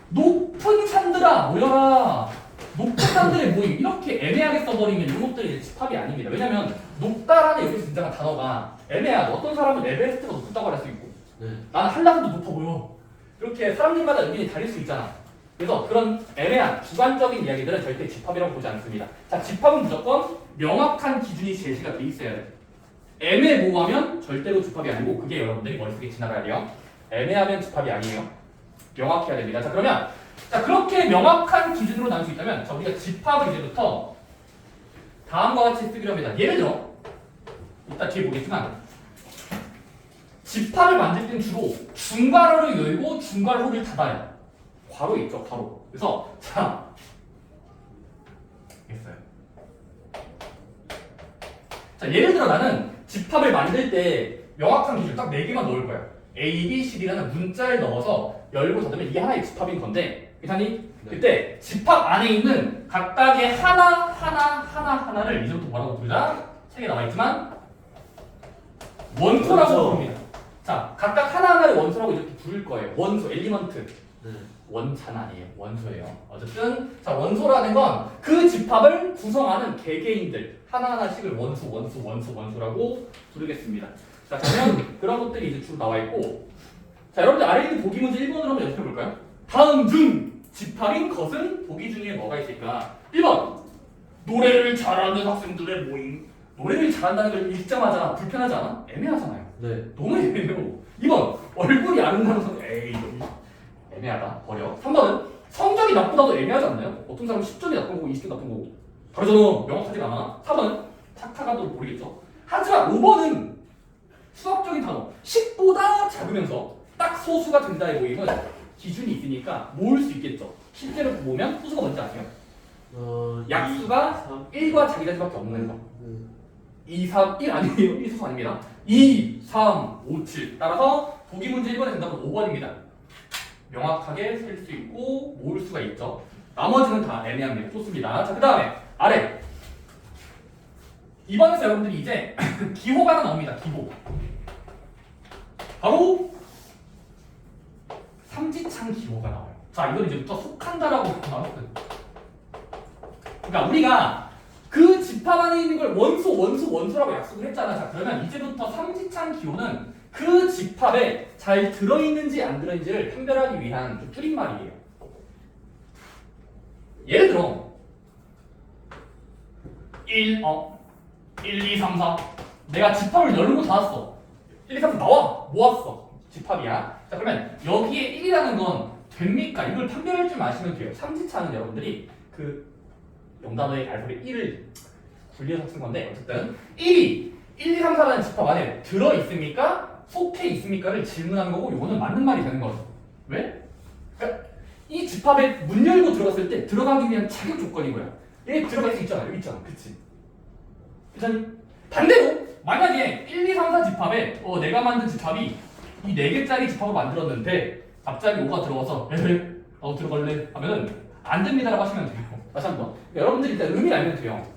높은 산들아 모여라. 높은 산들의 모임 이렇게 애매하게 써버리면 이런 것들이 이제 집합이 아닙니다. 왜냐면 높다라는 여기서 등장한 단어가 애매하다. 어떤 사람은 에베레스트가 높다고 할 수 있고 네. 나는 한라산도 높아 보여. 이렇게 사람들마다 의견이 다를 수 있잖아. 그래서 그런 애매한 주관적인 이야기들은 절대 집합이라고 보지 않습니다. 자, 집합은 무조건 명확한 기준이 제시가 돼 있어야 돼. 애매모호하면 절대로 집합이 아니고 그게 여러분들이 머릿속에 지나가야 돼요. 애매하면 집합이 아니에요. 명확해야 됩니다. 자, 그러면 자 그렇게 명확한 기준으로 나눌 수 있다면 자 우리가 집합을 이제부터 다음과 같이 쓰기로 합니다. 예를 들어 이따 뒤에 보겠지만 집합을 만들 때는 주로 중괄호를 열고 중괄호를 닫아요. 괄호 있죠, 괄호. 그래서 자 있어요. 자 예를 들어 나는 집합을 만들 때 명확한 기준 딱 4개만 넣을 거야. A, B, C, D라는 문자를 넣어서 열고 닫으면 이게 하나의 집합인 건데 괜찮니? 네. 그때 집합 안에 있는 각각의 하나를 이제부터 뭐라고 부르자? 책에 나와 있지만 원소라고 원소. 부릅니다. 자, 각각 하나하나를 원소라고 이렇게 부를 거예요. 원소, 엘리먼트. 네. 원자는 아니에요. 원소예요. 어쨌든 자 원소라는 건 그 집합을 구성하는 개개인들 하나하나씩을 원소라고 부르겠습니다. 자, 그런 것들이 이제 주로 나와 있고, 자, 여러분들 아래 있는 보기 문제 1번으로 한번 연습해 볼까요? 다음 중 집합인 것은 보기 중에 뭐가 있을까? 1번 노래를 잘하는 학생들의 모임. 노래를 잘한다는 걸 읽자마자 불편하지 않아? 애매하잖아요. 네. 너무 애매해요. 2번 얼굴이 아름다운 선 에이 애매하다 버려. 3번은 성적이 나쁘다도 애매하지 않나요? 어떤 사람은 10점이 나쁜 거고 20점 나쁜 거고 다르잖아. 명확하지 않아. 4번은 착하다도 모르겠죠. 하지만 5번은 수학적인 단어 10보다 작으면서 딱 소수가 된다의 모임은 기준이 있으니까 모을 수 있겠죠. 실제로 보면 소수가 뭔지 아세요? 약수가 3. 1과 자기 자리밖에 없는 거. 2, 3, 1 아니에요. 1 수수 아닙니다. 2, 3, 5, 7. 따라서 보기 문제 1번의 정답은 5번입니다. 명확하게 셀 수 있고 모을 수가 있죠. 나머지는 다 애매합니다. 좋습니다. 자, 그 다음에 아래. 이번에서 여러분들이 이제 기호가 하나 나옵니다. 기호. 바로 삼지창 기호가 나와요. 자, 이건 이제부터 속한다라고 나왔거든. 그러니까 우리가 그 집합 안에 있는 걸 원소라고 약속을 했잖아. 자, 그러면 이제부터 삼지창 기호는 그 집합에 잘 들어있는지 안 들어있는지를 판별하기 위한 좀 줄임말이에요. 예를 들어 1, 2, 3, 4 내가 집합을 열고 닫았어. 1, 2, 3, 4 나와! 모았어. 집합이야. 자, 그러면 여기에 1이라는 건 됩니까? 이걸 판별할 줄 아시면 돼요. 삼지창은 여러분들이 그 영단어의 알파벳 1을 굴려서 쓴 건데 어쨌든 1이 1, 2, 3, 4라는 집합 안에 들어있습니까? 속해 있습니까를 질문하는 거고 이거는 맞는 말이 되는 거죠. 왜? 그러니까 이 집합에 문 열고 들어갔을 때 들어가기 위한 자격 조건이고요. 얘 들어갈 수 있잖아. 여기 있잖아. 그치? 그렇잖니? 반대로 만약에 1, 2, 3, 4 집합에 내가 만든 집합이 이 4개짜리 집합을 만들었는데 갑자기 5가 들어와서 들어갈래? 하면은 안 됩니다라고 하시면 돼요. 다시 한번. 그러니까 여러분들이 일단 의미를 알면 돼요.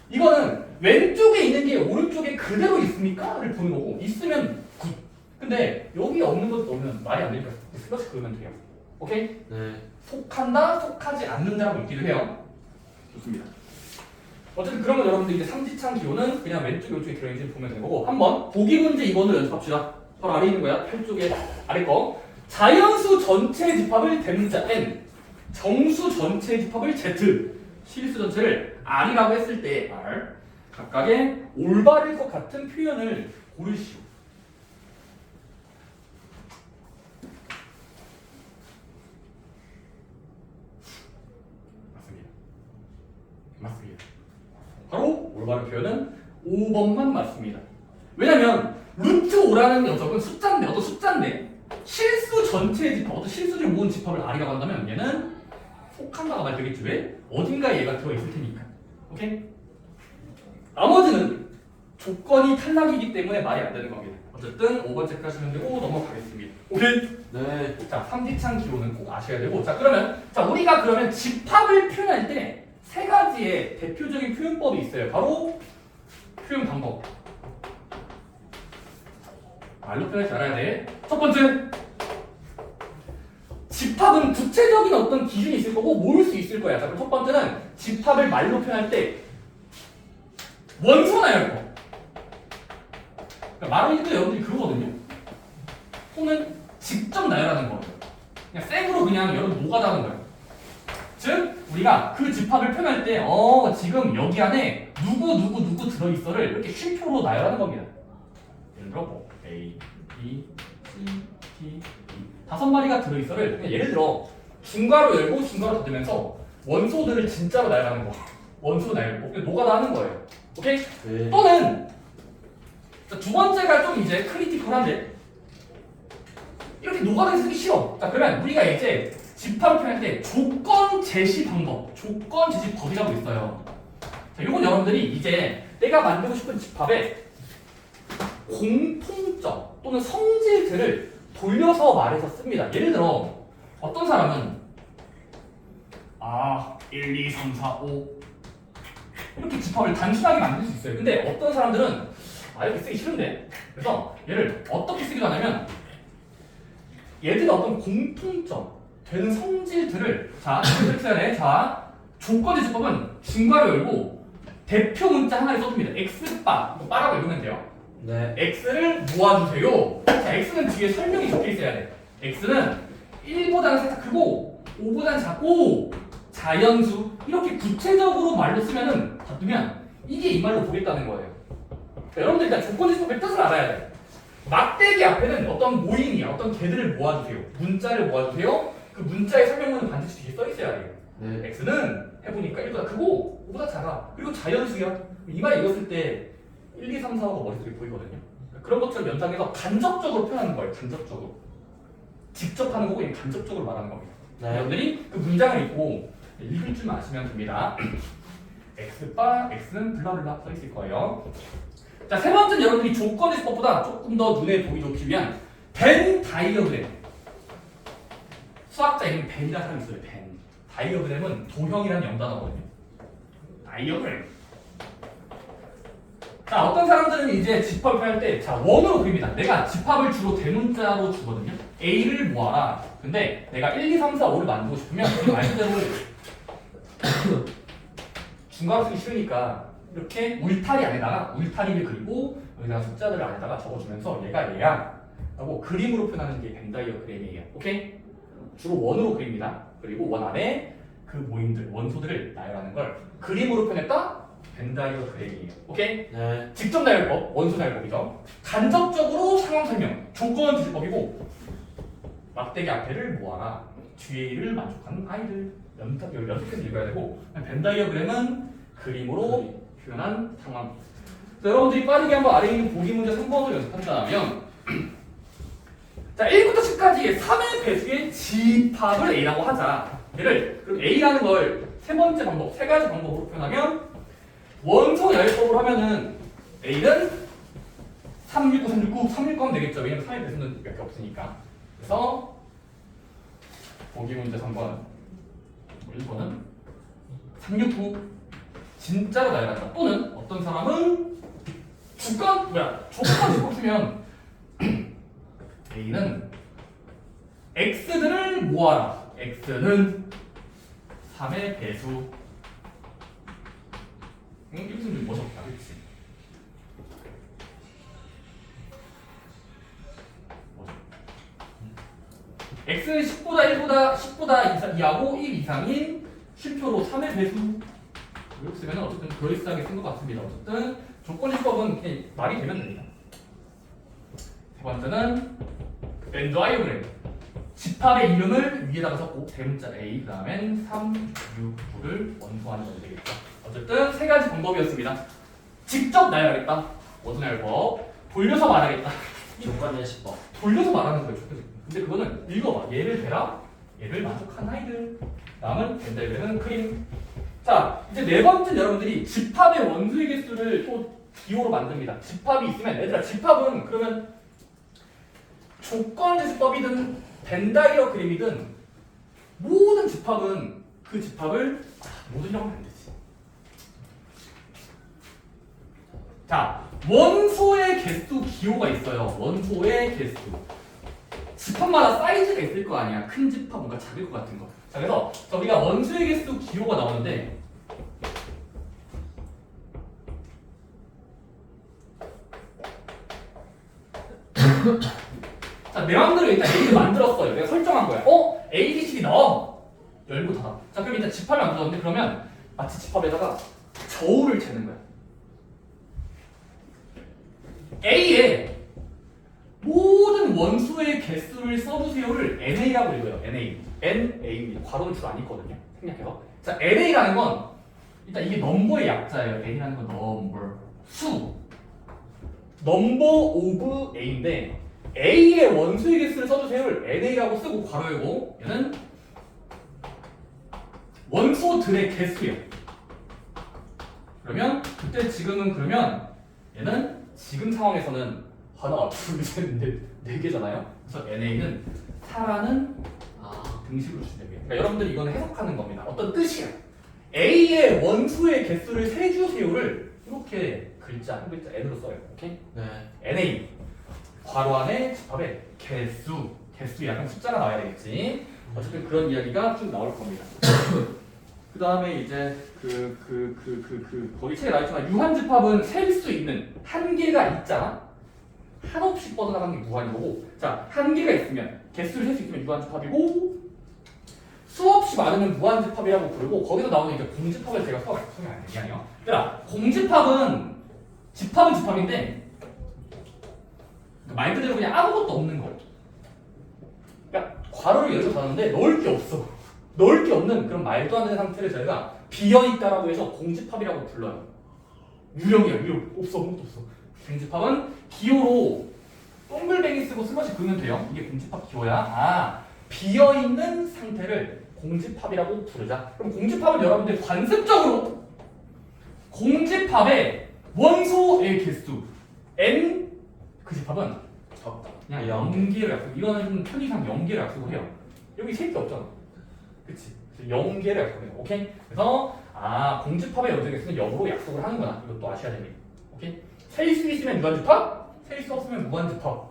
이거는 왼쪽에 있는 게 오른쪽에 그대로 있습니까? 를 보는 거고 있으면 굿. 근데 여기 없는 것도 넣으면 말이 안 되니까 슬러시 그으면 돼요. 오케이? 네. 속한다, 속하지 않는다라고 있기도 해요. 좋습니다. 어쨌든 그러면 여러분들 이제 삼지창 기호는 그냥 왼쪽 오른쪽에 들어있는지 보면 되는 거고 한번 보기 문제 2번을 연습합시다. 바로 아래 있는 거야. 8쪽에 아래 거. 자연수 전체 집합을 대문자 n, 정수 전체 집합을 z, 실수 전체를 r이라고 했을 때 r 각각의 올바를 것 같은 표현을 고르시오. 맞습니다. 바로 올바른 표현은 5번만 맞습니다. 왜냐면 루트 5라는 녀석은 숫자인데 어떤 숫자인데 실수 전체의 집합, 어떤 실수를 모은 집합을 r이라고 한다면 얘는 속한다가 말 되겠지. 왜? 어딘가에 얘가 들어있을 테니까. 오케이? 나머지는 조건이 탈락이기 때문에 말이 안 되는 겁니다. 어쨌든 5번 체크하시면 되고 넘어가겠습니다. 오케이? 네. 자, 삼지창 기호는 꼭 아셔야 되고 자, 그러면 우리가 그러면 집합을 표현할 때 세 가지의 대표적인 표현법이 있어요. 바로 표현 방법. 말로 표현하지 알아야 돼. 첫 번째, 집합은 구체적인 어떤 기준이 있을 거고 모을 수 있을 거야. 자, 그럼 첫 번째는 집합을 말로 표현할 때 원소 나열 거. 그러니까 말하니까 여러분들이 그러거든요. 또는 직접 나열하는 거예요. 그냥 생으로 그냥 여러분 노가다 하는 거예요. 즉 우리가 그 집합을 표현할 때 지금 여기 안에 누구 들어있어를 이렇게 쉼표로 나열하는 겁니다. 예를 들어 뭐 A, B, C, D, E 5마리가 들어있어를 그냥 예를 들어 중괄호 열고 중괄호 닫으면서 원소들을 진짜로 나열하는 거. 원소 나열고 그냥 노가다 하는 거예요. 오케이? 네. 또는 두 번째가 좀 이제 크리티컬한데 이렇게 노가다 쓰기 싫어. 자, 그러면 우리가 이제 집합을 표현할 때 조건 제시 방법, 조건 제시 법이라고 있어요. 자, 이건 여러분들이 이제 내가 만들고 싶은 집합의 공통점 또는 성질들을 돌려서 말해서 씁니다. 예를 들어 어떤 사람은 1, 2, 3, 4, 5 이렇게 집합을 단순하게 만들 수 있어요. 근데 어떤 사람들은 이렇게 쓰기 싫은데 그래서 얘를 어떻게 쓰기도 하냐면 얘들의 어떤 공통점 되는 성질들을 이렇게 써야 돼. 자, 조건의 집합은 중괄호 열고 대표 문자 하나를 써줍니다. x바, 이거 바라고 읽으면 돼요. 네. x를 모아주세요. 자, x는 뒤에 설명이 적혀 있어야 돼. x는 1보다는 살짝 크고 5보다는 작고 자연수 이렇게 구체적으로 말로 쓰면은 바꾸면 이게 이 말로 보겠다는 거예요. 자, 여러분들 일단 조건지수법의 뜻을 알아야 돼. 막대기 앞에는 어떤 모임이야, 어떤 개들을 모아주세요. 문자를 모아주세요. 그 문자의 설명문은 반드시 뒤에 써 있어야 돼요. 네. x는 해보니까 1보다 크고 5보다 작아. 그리고 자연수야. 이 말 읽었을 때 1, 2, 3, 4가 머릿속에 보이거든요. 그런 것처럼 연상해서 간접적으로 표현하는 거예요. 간접적으로. 직접 하는 거고 그냥 간접적으로 말하는 겁니다. 네. 여러분들이 그 문장을 읽고 읽을 줄만 아시면 됩니다. x바 x는 블라블라 써 있을 거예요. 자, 세 번째는 여러분들이 조건의 수법보다 조금 더 눈에 보기 좋기 위한 벤 다이어그램. 수학자 이름 벤이라는 사람이 있어요. 벤. 다이어그램은 도형이라는 영단어거든요. 다이어그램. 자, 어떤 사람들은 이제 집합을 할 때, 자, 원으로 그립니다. 내가 집합을 주로 대문자로 주거든요. A를 모아라. 근데 내가 1, 2, 3, 4, 5를 만들고 싶으면 그 말대로 중괄호 쓰기 싫으니까 이렇게 울타리 안에다가 울타리를 그리고 여기다가 숫자들을 안에다가 적어주면서 얘가 얘야 라고 그림으로 표현하는 게 벤 다이어그램이에요. 오케이? 주로 원으로 그립니다. 그리고 원 안에 그 모임들, 원소들을 나열하는 걸 그림으로 표현했다? 벤 다이어그램이에요. 오케이? 네. 직접 나열법, 원소 나열법이죠. 간접적으로 상황 설명, 조건 지시법이고 막대기 앞에를 모아라. 뒤에 일을 만족하는 아이들. 연습해서 읽어야 되고 벤 다이어그램은 그림으로 표현한 상황. 자, 여러분들이 빠르게 한번 아래에 있는 보기 문제 3번을 연습한다면 자, 1부터 10까지의 3의 배수의 집합을 A라고 하자. 얘를 그럼 A라는 걸 세 번째 방법, 세 가지 방법으로 표현하면 원소 나열법으로 하면은 A는 369, 369, 369 하면 되겠죠. 왜냐면 3의 배수는 몇 개 없으니까. 그래서 보기 문제 3번 1번은 369 진짜로 나열한다. 또는 어떤 사람은 조건 집합 쓰면 A는 X들을 모아라. X는 3의 배수. 이것은 좀 멋없다. 그렇지? X는 10보다 2하고 1 이상인 쉼표로 3의 배수. 이렇게 쓰면 어쨌든 그럴싸하게 쓴 것 같습니다. 어쨌든 조건지법은 그냥 말이 되면 됩니다. 세 번째는 벤 다이어그램. 집합의 이름을 위에다가 적고 대문자 A 그 다음엔 3, 6, 9를 원소하는 건 되겠죠. 어쨌든 세 가지 방법이었습니다. 직접 나열하겠다. 원소 나열법. 돌려서 말하겠다. 조건 예시법. 돌려서 말하는 거예요. 근데 그거는 읽어봐. 얘를 대라. 얘를 만족한 아이들. 다음은 벤 다이어그램은 그림. 자, 이제 네 번째는 여러분들이 집합의 원소의 개수를 또 기호로 만듭니다. 집합이 있으면 얘들아 집합은 그러면 조건지수법이든 벤 다이어그램이든 모든 집합은 그 집합을 모두라고 하면 안 되지. 자, 원소의 개수 기호가 있어요. 원소의 개수. 집합마다 사이즈가 있을 거 아니야. 큰 집합, 뭔가 작을 것 같은 거. 자, 그래서 저희가 원소의 개수 기호가 나오는데 자, 내 마음대로 일단 A를 만들었어요. 내가 설정한 거야. A, B, C, D 넣어. 열고 닫아. 자, 그럼 일단 집합을 만들었는데 그러면 마치 집합에다가 저울을 재는 거야. A에 모든 원소의 개수를 써주세요를 NA라고 읽어요. NA. NA. 괄호는 주로 안 있거든요. 생략해서. 자, NA라는 건 일단 이게 넘버의 약자예요. N이라는 건 넘버. 수. 넘버 오브 A인데 A의 원소의 개수를 써주세요를 NA라고 쓰고 괄호 열고 얘는 원소들의 개수예요. 그러면 그때 지금은 그러면 얘는 지금 상황에서는 하나, 둘, 셋, 네 개잖아요. 그래서 NA는 사라는 등식으로 주시면 그러니까 여러분들이 이거는 해석하는 겁니다. 어떤 뜻이야. A의 원소의 개수를 세주세요를 이렇게 글자, 한 글자 N으로 써요. 오케이? 네. NA 괄호 안에 집합의 개수 약간 숫자가 나와야 되겠지. 어쨌든 그런 이야기가 쭉 나올 겁니다. 그 다음에 이제 거기 책에 나와있지만 유한 집합은 셀 수 있는 한계가 있잖아. 한없이 뻗어나가는 게 무한인 거고, 자, 한계가 있으면, 개수를 셀 수 있으면 유한집합이고, 수없이 많으면 무한집합이라고 부르고, 거기서 나오는 이제 공집합을 제가 설명 안 되냐요. 얘들아, 공집합은 집합인데, 말 그대로 그냥 아무것도 없는 거. 그러니까 괄호를 열고 닫았는데 넣을 게 없어. 넣을 게 없는 그런 말도 안 되는 상태를 저희가 비어있다라고 해서 공집합이라고 불러요. 유령이야, 유령. 없어, 아무것도 없어. 공집합은 기호로 동글뱅이 쓰고 슬러시 그으면 돼요. 이게 공집합 기호야. 아, 비어있는 상태를 공집합이라고 부르자. 그럼 공집합은 여러분들 관습적으로 공집합의 원소의 개수 n 그 집합은 적다. 그냥 0개를 약속. 이거는 좀 편의상 0개를 약속을 해요. 여기 세 개 없잖아. 그치? 0개를 약속해요. 오케이? 그래서 공집합의 여정 개수는 0으로 약속을 하는구나. 이것도 아셔야 됩니다. 오케이? 셀 수 있으면 유한집합, 셀 수 없으면 무한집합.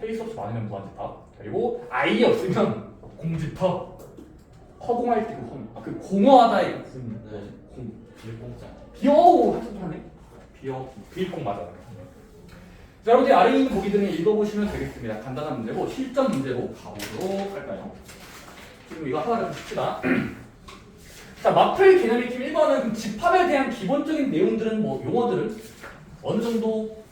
셀 수 없이 많으면 무한집합. 그리고 아예 없으면 공집합. 허공할 때 그 공허하다의 공. 빌공짜. 비어 하네. 비공 맞아. 자, 여러분들 아래 있는 보기들은 읽어보시면 되겠습니다. 간단한 문제고 실전 문제로 가보도록 할까요? 지금 이거 하나를 좀 칩시다. 자, 마플 개념의 팀 1번은 집합에 대한 기본적인 내용들은 용어들은 어느 정도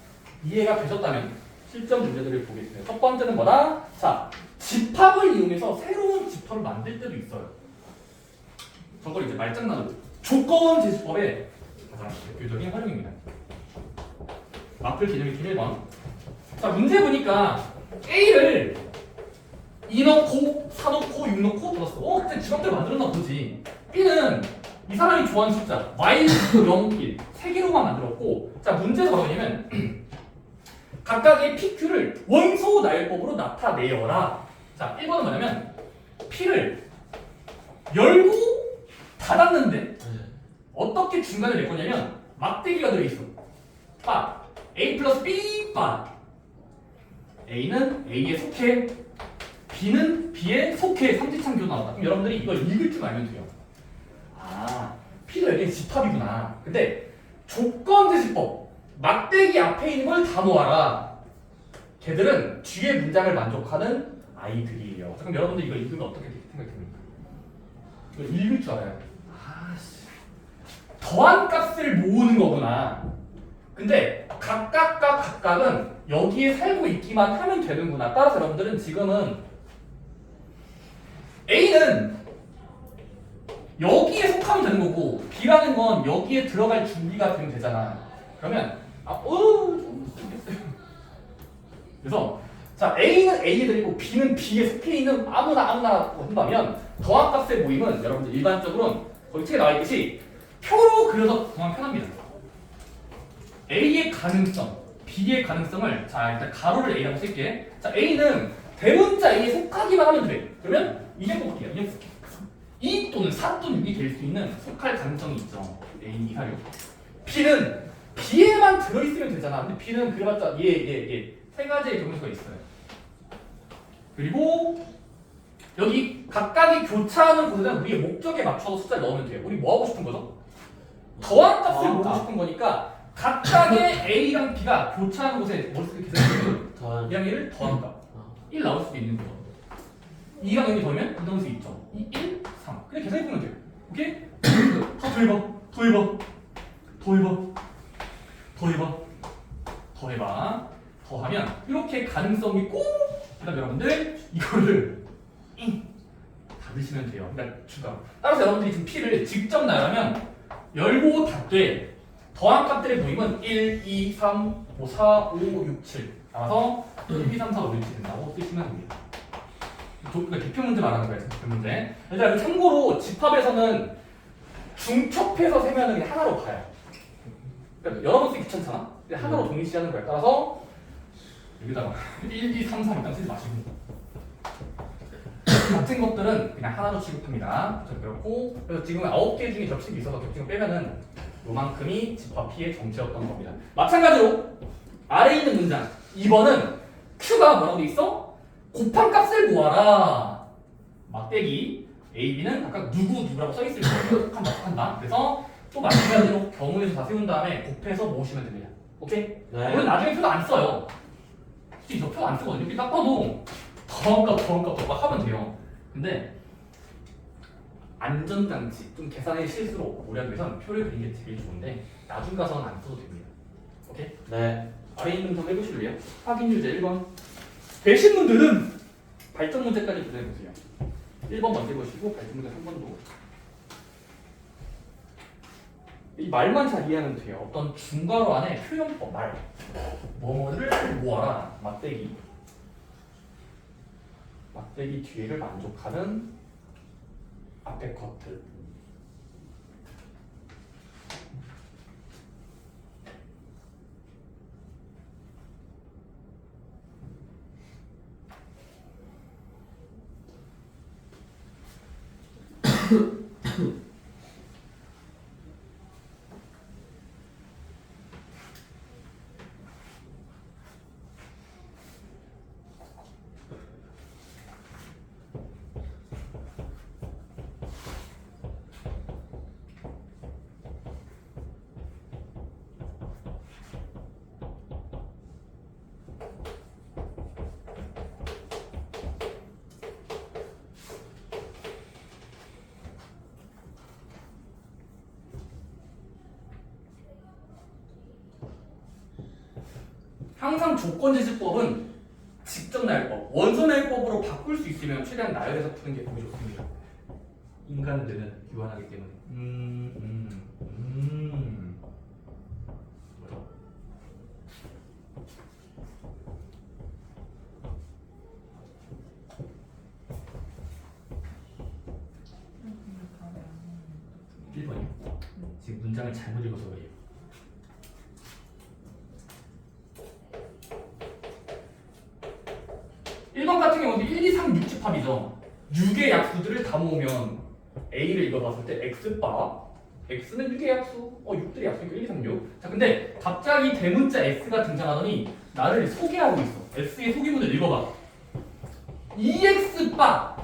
이해가 되셨다면 실전 문제들을 보겠습니다. 첫 번째는 뭐다? 자, 집합을 이용해서 새로운 집합을 만들 때도 있어요. 저걸 이제 말장난으로 조건 제시법의 가장 대표적인 활용입니다. 마플 개념의 팀 1번. 자, 문제 보니까 A를 2 넣고 4 넣고 6 넣고 들었어. 그때 집합대로 만들었나 보지. B는 이 사람이 좋아하는 숫자 Y 0, 1 세 개로만 만들었고, 자, 문제에서 뭐라고 하냐면 각각의 PQ를 원소 나열법으로 나타내어라. 자, 1번은 뭐냐면 P를 열고 닫았는데 어떻게 중간에 낼 거냐면 막대기가 들어있어. 빠 A 플러스 B 빠 A는 A에 속해, B는 B에 속해. 삼지창 나왔다. 그럼 여러분들이 이걸 읽을 줄 알면 돼요. P가 여기는 집합이구나. 근데 조건제시법 막대기 앞에 있는 걸 다 모아라. 걔들은 뒤에 문장을 만족하는 아이들이에요. 그럼 여러분들 이거 읽으면 어떻게 생각됩니까? 이거 읽을 줄 알아요. 더한 값을 모으는 거구나. 근데 각각과 각각은 여기에 살고 있기만 하면 되는구나. 따라서 여러분들은 지금은 A는 여기에 속하면 되는 거고 B라는 건 여기에 들어갈 준비가 되면 되잖아. 그러면 좀 쓰겠어요. 그래서 자, A는 A에 들이고 B는 B에 속해 있는 아무나 한다면 더한 값의 모임은 여러분들 일반적으로는 거기 책에 나와 있듯이 표로 그려서 정말 편합니다. A의 가능성, B의 가능성을, 자, 일단 가로를 A라고 쓸게. 자, A는 대문자 A에 속하기만 하면 돼. 그러면 이게 뽑기야. 이게 2 또는 4 또는 6이 될 수 있는 속할 가능성이 있죠. A, 2, 4, 6. B는 B에만 들어있으면 되잖아. 근데 B는 그래봤자 세 가지의 경우가 있어요. 그리고 여기 각각이 교차하는 곳에는 우리의 목적에 맞춰서 숫자를 넣으면 돼요. 우리 뭐 하고 싶은 거죠? 더한 값을 모으고 싶은 거니까 각각의 A랑 B가 교차하는 곳에 머릿속에 계산해주면 더한 2랑 1을 더한 값 1 나올 수도 있는 거죠. 2랑 0이 더하면 2 나올 수 있죠. 2, 1, 3 그냥 계산해보면 돼요. 오케이? 더해봐 더하면 이렇게 가능성이 있고, 그 다음에 여러분들 이거를 닫으시면 돼요. 그러니까 추가. 따라서 여러분들이 지금 P를 직접 나열하면 열고 닫되 더한 값들의 모임은 1, 2, 3, 5, 4, 5, 6, 7 나와서 1, 2, 3, 4, 5, 6, 7 된다고 쓰시면 됩니다. 그러니까 대표 문제 말하는 거예요. 대표 문제. 일단 참고로 집합에서는 중첩해서 세면은 그냥 하나로 봐요. 그러니까 여러 번 쓰기 귀찮잖아. 근데 하나로 동일시하는 거예요. 따라서 여기다가 1, 2, 3, 4 일단 쓰지 마시고 같은 것들은 그냥 하나로 취급합니다. 그렇고 그래서 지금 9개 중에 겹치기 있어서 겹치기 빼면은 요만큼이 집합 P의 정체였던 겁니다. 마찬가지로 아래에 있는 문장 2번은 Q가 뭐라고 돼 있어? 곱한 값을 모아라. 막대기 A, B는 각각 누구라고 써 있을 거예요. 한다. 그래서 또 마찬가지로 경우에서 다 세운 다음에 곱해서 모으시면 됩니다. 오케이? 네. 물론 나중에 표도 안 써요. 솔직히 저 표 안 쓰거든요. 이렇게 딱 봐도 더한값 막 하면 돼요. 근데 안전장치, 좀 계산의 실수로 오려기 위해서는 표를 그리는 게 제일 좋은데 나중 가서는 안 써도 됩니다. 오케이? 네. 아래 있는 문제 해보실래요? 확인 유제 1번. 되신 분들은 발전 문제까지 도전해보세요. 1번 먼저 해보시고 발전 문제 3번도. 이 말만 잘 이해하면 돼요. 어떤 중괄호 안에 표현법 말. 뭐뭐를 모아라. 막대기. 막대기 뒤에를 만족하는 앞에 것들. 항상 조건제시법은 직접 나열법, 원소 나열법으로 바꿀 수 있으면 최대한 나열해서 푸는 게 보기 좋습니다. 인간들은 유한하기 때문에. 뭐죠? 일번이요 지금 문장을 잘못 읽어서 그래요. 같은 경우는 1, 2, 3, 6 집합이죠. 6의 약수들을 다 모으면 A를 읽어봤을 때 X바 X는 6의 약수 6들의 약수니까 1, 2, 3, 6. 자 근데 갑자기 대문자 S가 등장하더니 나를 소개하고 있어. S의 소개문을 읽어봐. EX바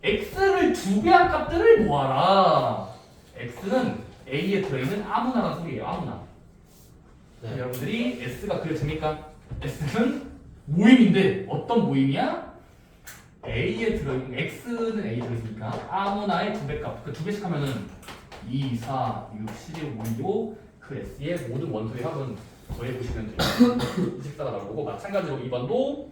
X를 2배 한 값들을 모아라. X는 A에 들어있는 아무나라는 소리예요. 아무나. 네. 여러분들이 S가 그려집니까? S는 모임인데 어떤 모임이야? A에 들어있는 X는 A에 들어있으니까 아무나의 2배 값. 그 2배씩 하면은 2, 4, 6, 11, 5, 2그 S의 모든 원소의 합은 더해보시면 돼요. 이 식사가 나올 거고 마찬가지로 2번도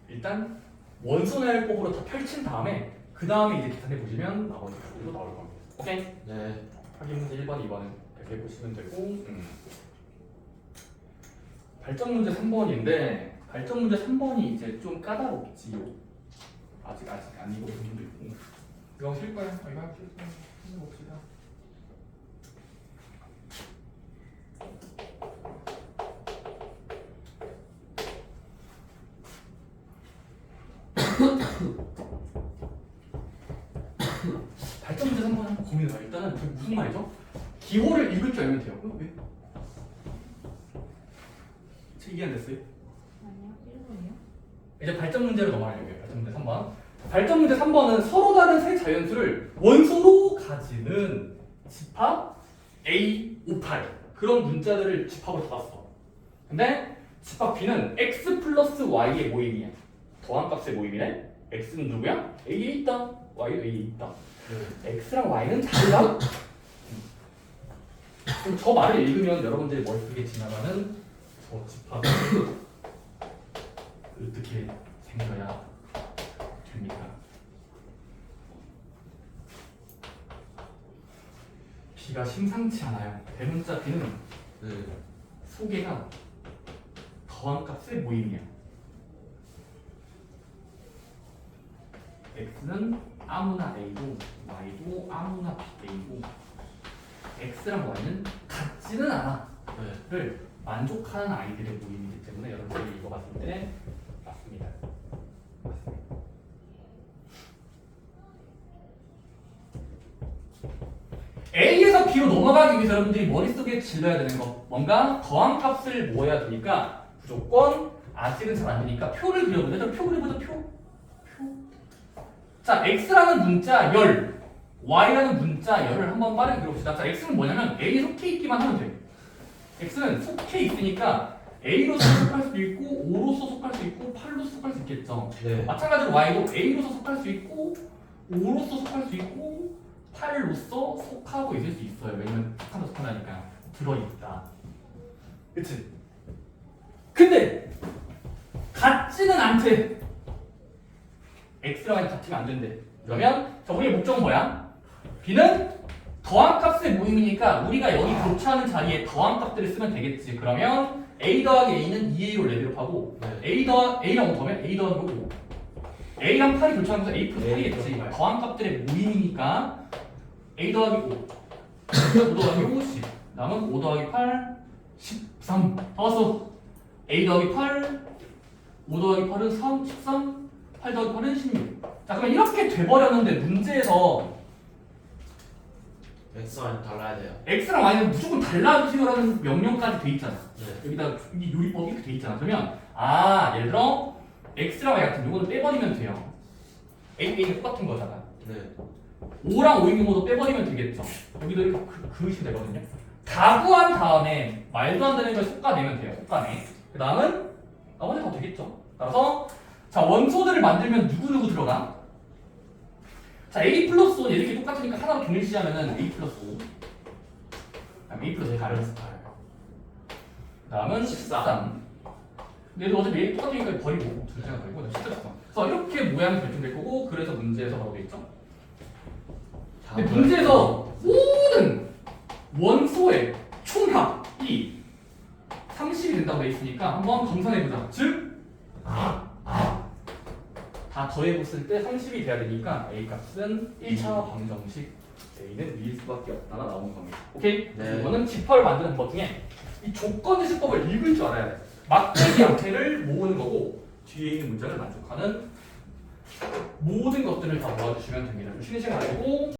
일단 원소나열법으로 다 펼친 다음에 그 다음에 이제 계산해 보시면 나머지 값들도 나올 겁니다. 오케이? 네. 확인 문제 1번, 2번은 이렇게 해보시면 되고 발전 문제 3번인데 발전 문제 3번이 이제 좀 까다롭지요. 아직 안 읽어본 분도 있고 이거 쉴 거야? 이거 쉴 거야? 해봅시다. 발전 문제 3번 한번 고민해봐. 일단은 그게 무슨 말이죠? 기호를 읽을 줄 알면 돼요. 왜? 이해 안 됐어요? 아니요, 1번이요? 이제 발전 문제로 넘어가려고요. 발전 문제 3번. 발전 문제 3번은 서로 다른 세 자연수를 원소로 가지는 집합 A58 그런 문자들을 집합으로 받았어. 근데 집합 B는 X 플러스 Y의 모임이야. 더한 값의 모임이네. X는 누구야? A에 있다. Y도 A에 있다. X랑 Y는 달라? 그럼 저 말을 읽으면 여러분들의 머릿속에 지나가는 저 집합이 어떻게 생겨야 됩니까? B가 심상치 않아요. 대문자 B는 네. 소개가 더한 값의 모임이야. X는 아무나 A고 Y도 아무나 A고 X랑 Y는 같지는 않아. 를 만족하는 아이들의 모임이기 때문에 여러분들이 읽어봤을 때 맞습니다. A에서 B로 넘어가기 위해서 여러분들이 머릿속에 질러야 되는 거 뭔가 더한 값을 모아야 되니까 무조건 아직은 잘 안 되니까 표를 그려보자. 표 그려보자. 표. 자, X라는 문자 열 y라는 문자 열을 한번 빠르게 그려봅시다. 자, x는 뭐냐면 a에 속해 있기만 하면 돼. x는 속해 있으니까 a로서 속할 수도 있고 5로서 속할 수 있고 8로서 속할 수 있겠죠. 네. 마찬가지로 y도 a로서 속할 수 있고 5로서 속할 수 있고 8로서 속하고 있을 수 있어요. 왜냐면 속하니까 들어있다. 그치? 근데 같지는 않대. x랑 y는 같으면 안 된대. 그러면 자, 우리의 목적은 뭐야? b는 더한 값의 모임이니까 우리가 여기 교차하는 자리에 더한 값들을 쓰면 되겠지. 그러면 a 더하기 a는 2a로 레벨업하고 네. a랑 5 더하면 a 더하기 5 a랑 8이 교차하면서 a 플러스 8이겠지. 더한 값들의 모임이니까 a 더하기 5 5 더하기 5 10 남은 5 더하기 8 13 다 왔어. a 더하기 8 5 더하기 8은 3 13 8 더하기 8은 16. 자, 그러면 이렇게 돼버렸는데 문제에서 X와는 달라야 돼요. x랑 y는 무조건 달라주시라는 명령까지 돼 있잖아. 네. 여기다 이 요리법이 이렇게 돼 있잖아. 그러면 예를 들어 x랑 y 같은 요거는 빼버리면 돼요. a는 똑같은 거잖아. 네. 5랑 5인 경우도 빼버리면 되겠죠. 여기도 이렇게 그으시면 되거든요. 다 구한 다음에 말도 안 되는 걸 솎아내면 돼요. 솎아내. 그 다음은 나머지 다 되겠죠. 따라서 자, 원소들을 만들면 누구누구 들어가? 자, a 플러스 5 이렇게 똑같으니까 하나로 동일시하면은 a 플러스 5 그다음 a 플러스 8 그 다음은 13 근데 얘도 어차피 a 똑같으니까 버리고 둘째가 버리고 13 그래서 이렇게 모양이 결정될 거고 그래서 문제에서 뭐라고 돼 있죠? 근데 문제에서 모든 원소의 총합이 30이 된다고 돼 있으니까 한번 검산해보자. 즉 다 더해봤을 때 30이 돼야 되니까 a 값은 1차 방정식 a는 위일 수밖에 없다가 나오는 겁니다. 오케이? 네. 이거는 집합을 만드는 것 중에 이 조건지식법을 읽을 줄 알아야 돼. 막대기 양태를 모으는 거고 뒤에 있는 문장을 만족하는 모든 것들을 다 모아주시면 됩니다. 좀 쉬는 시간 가지고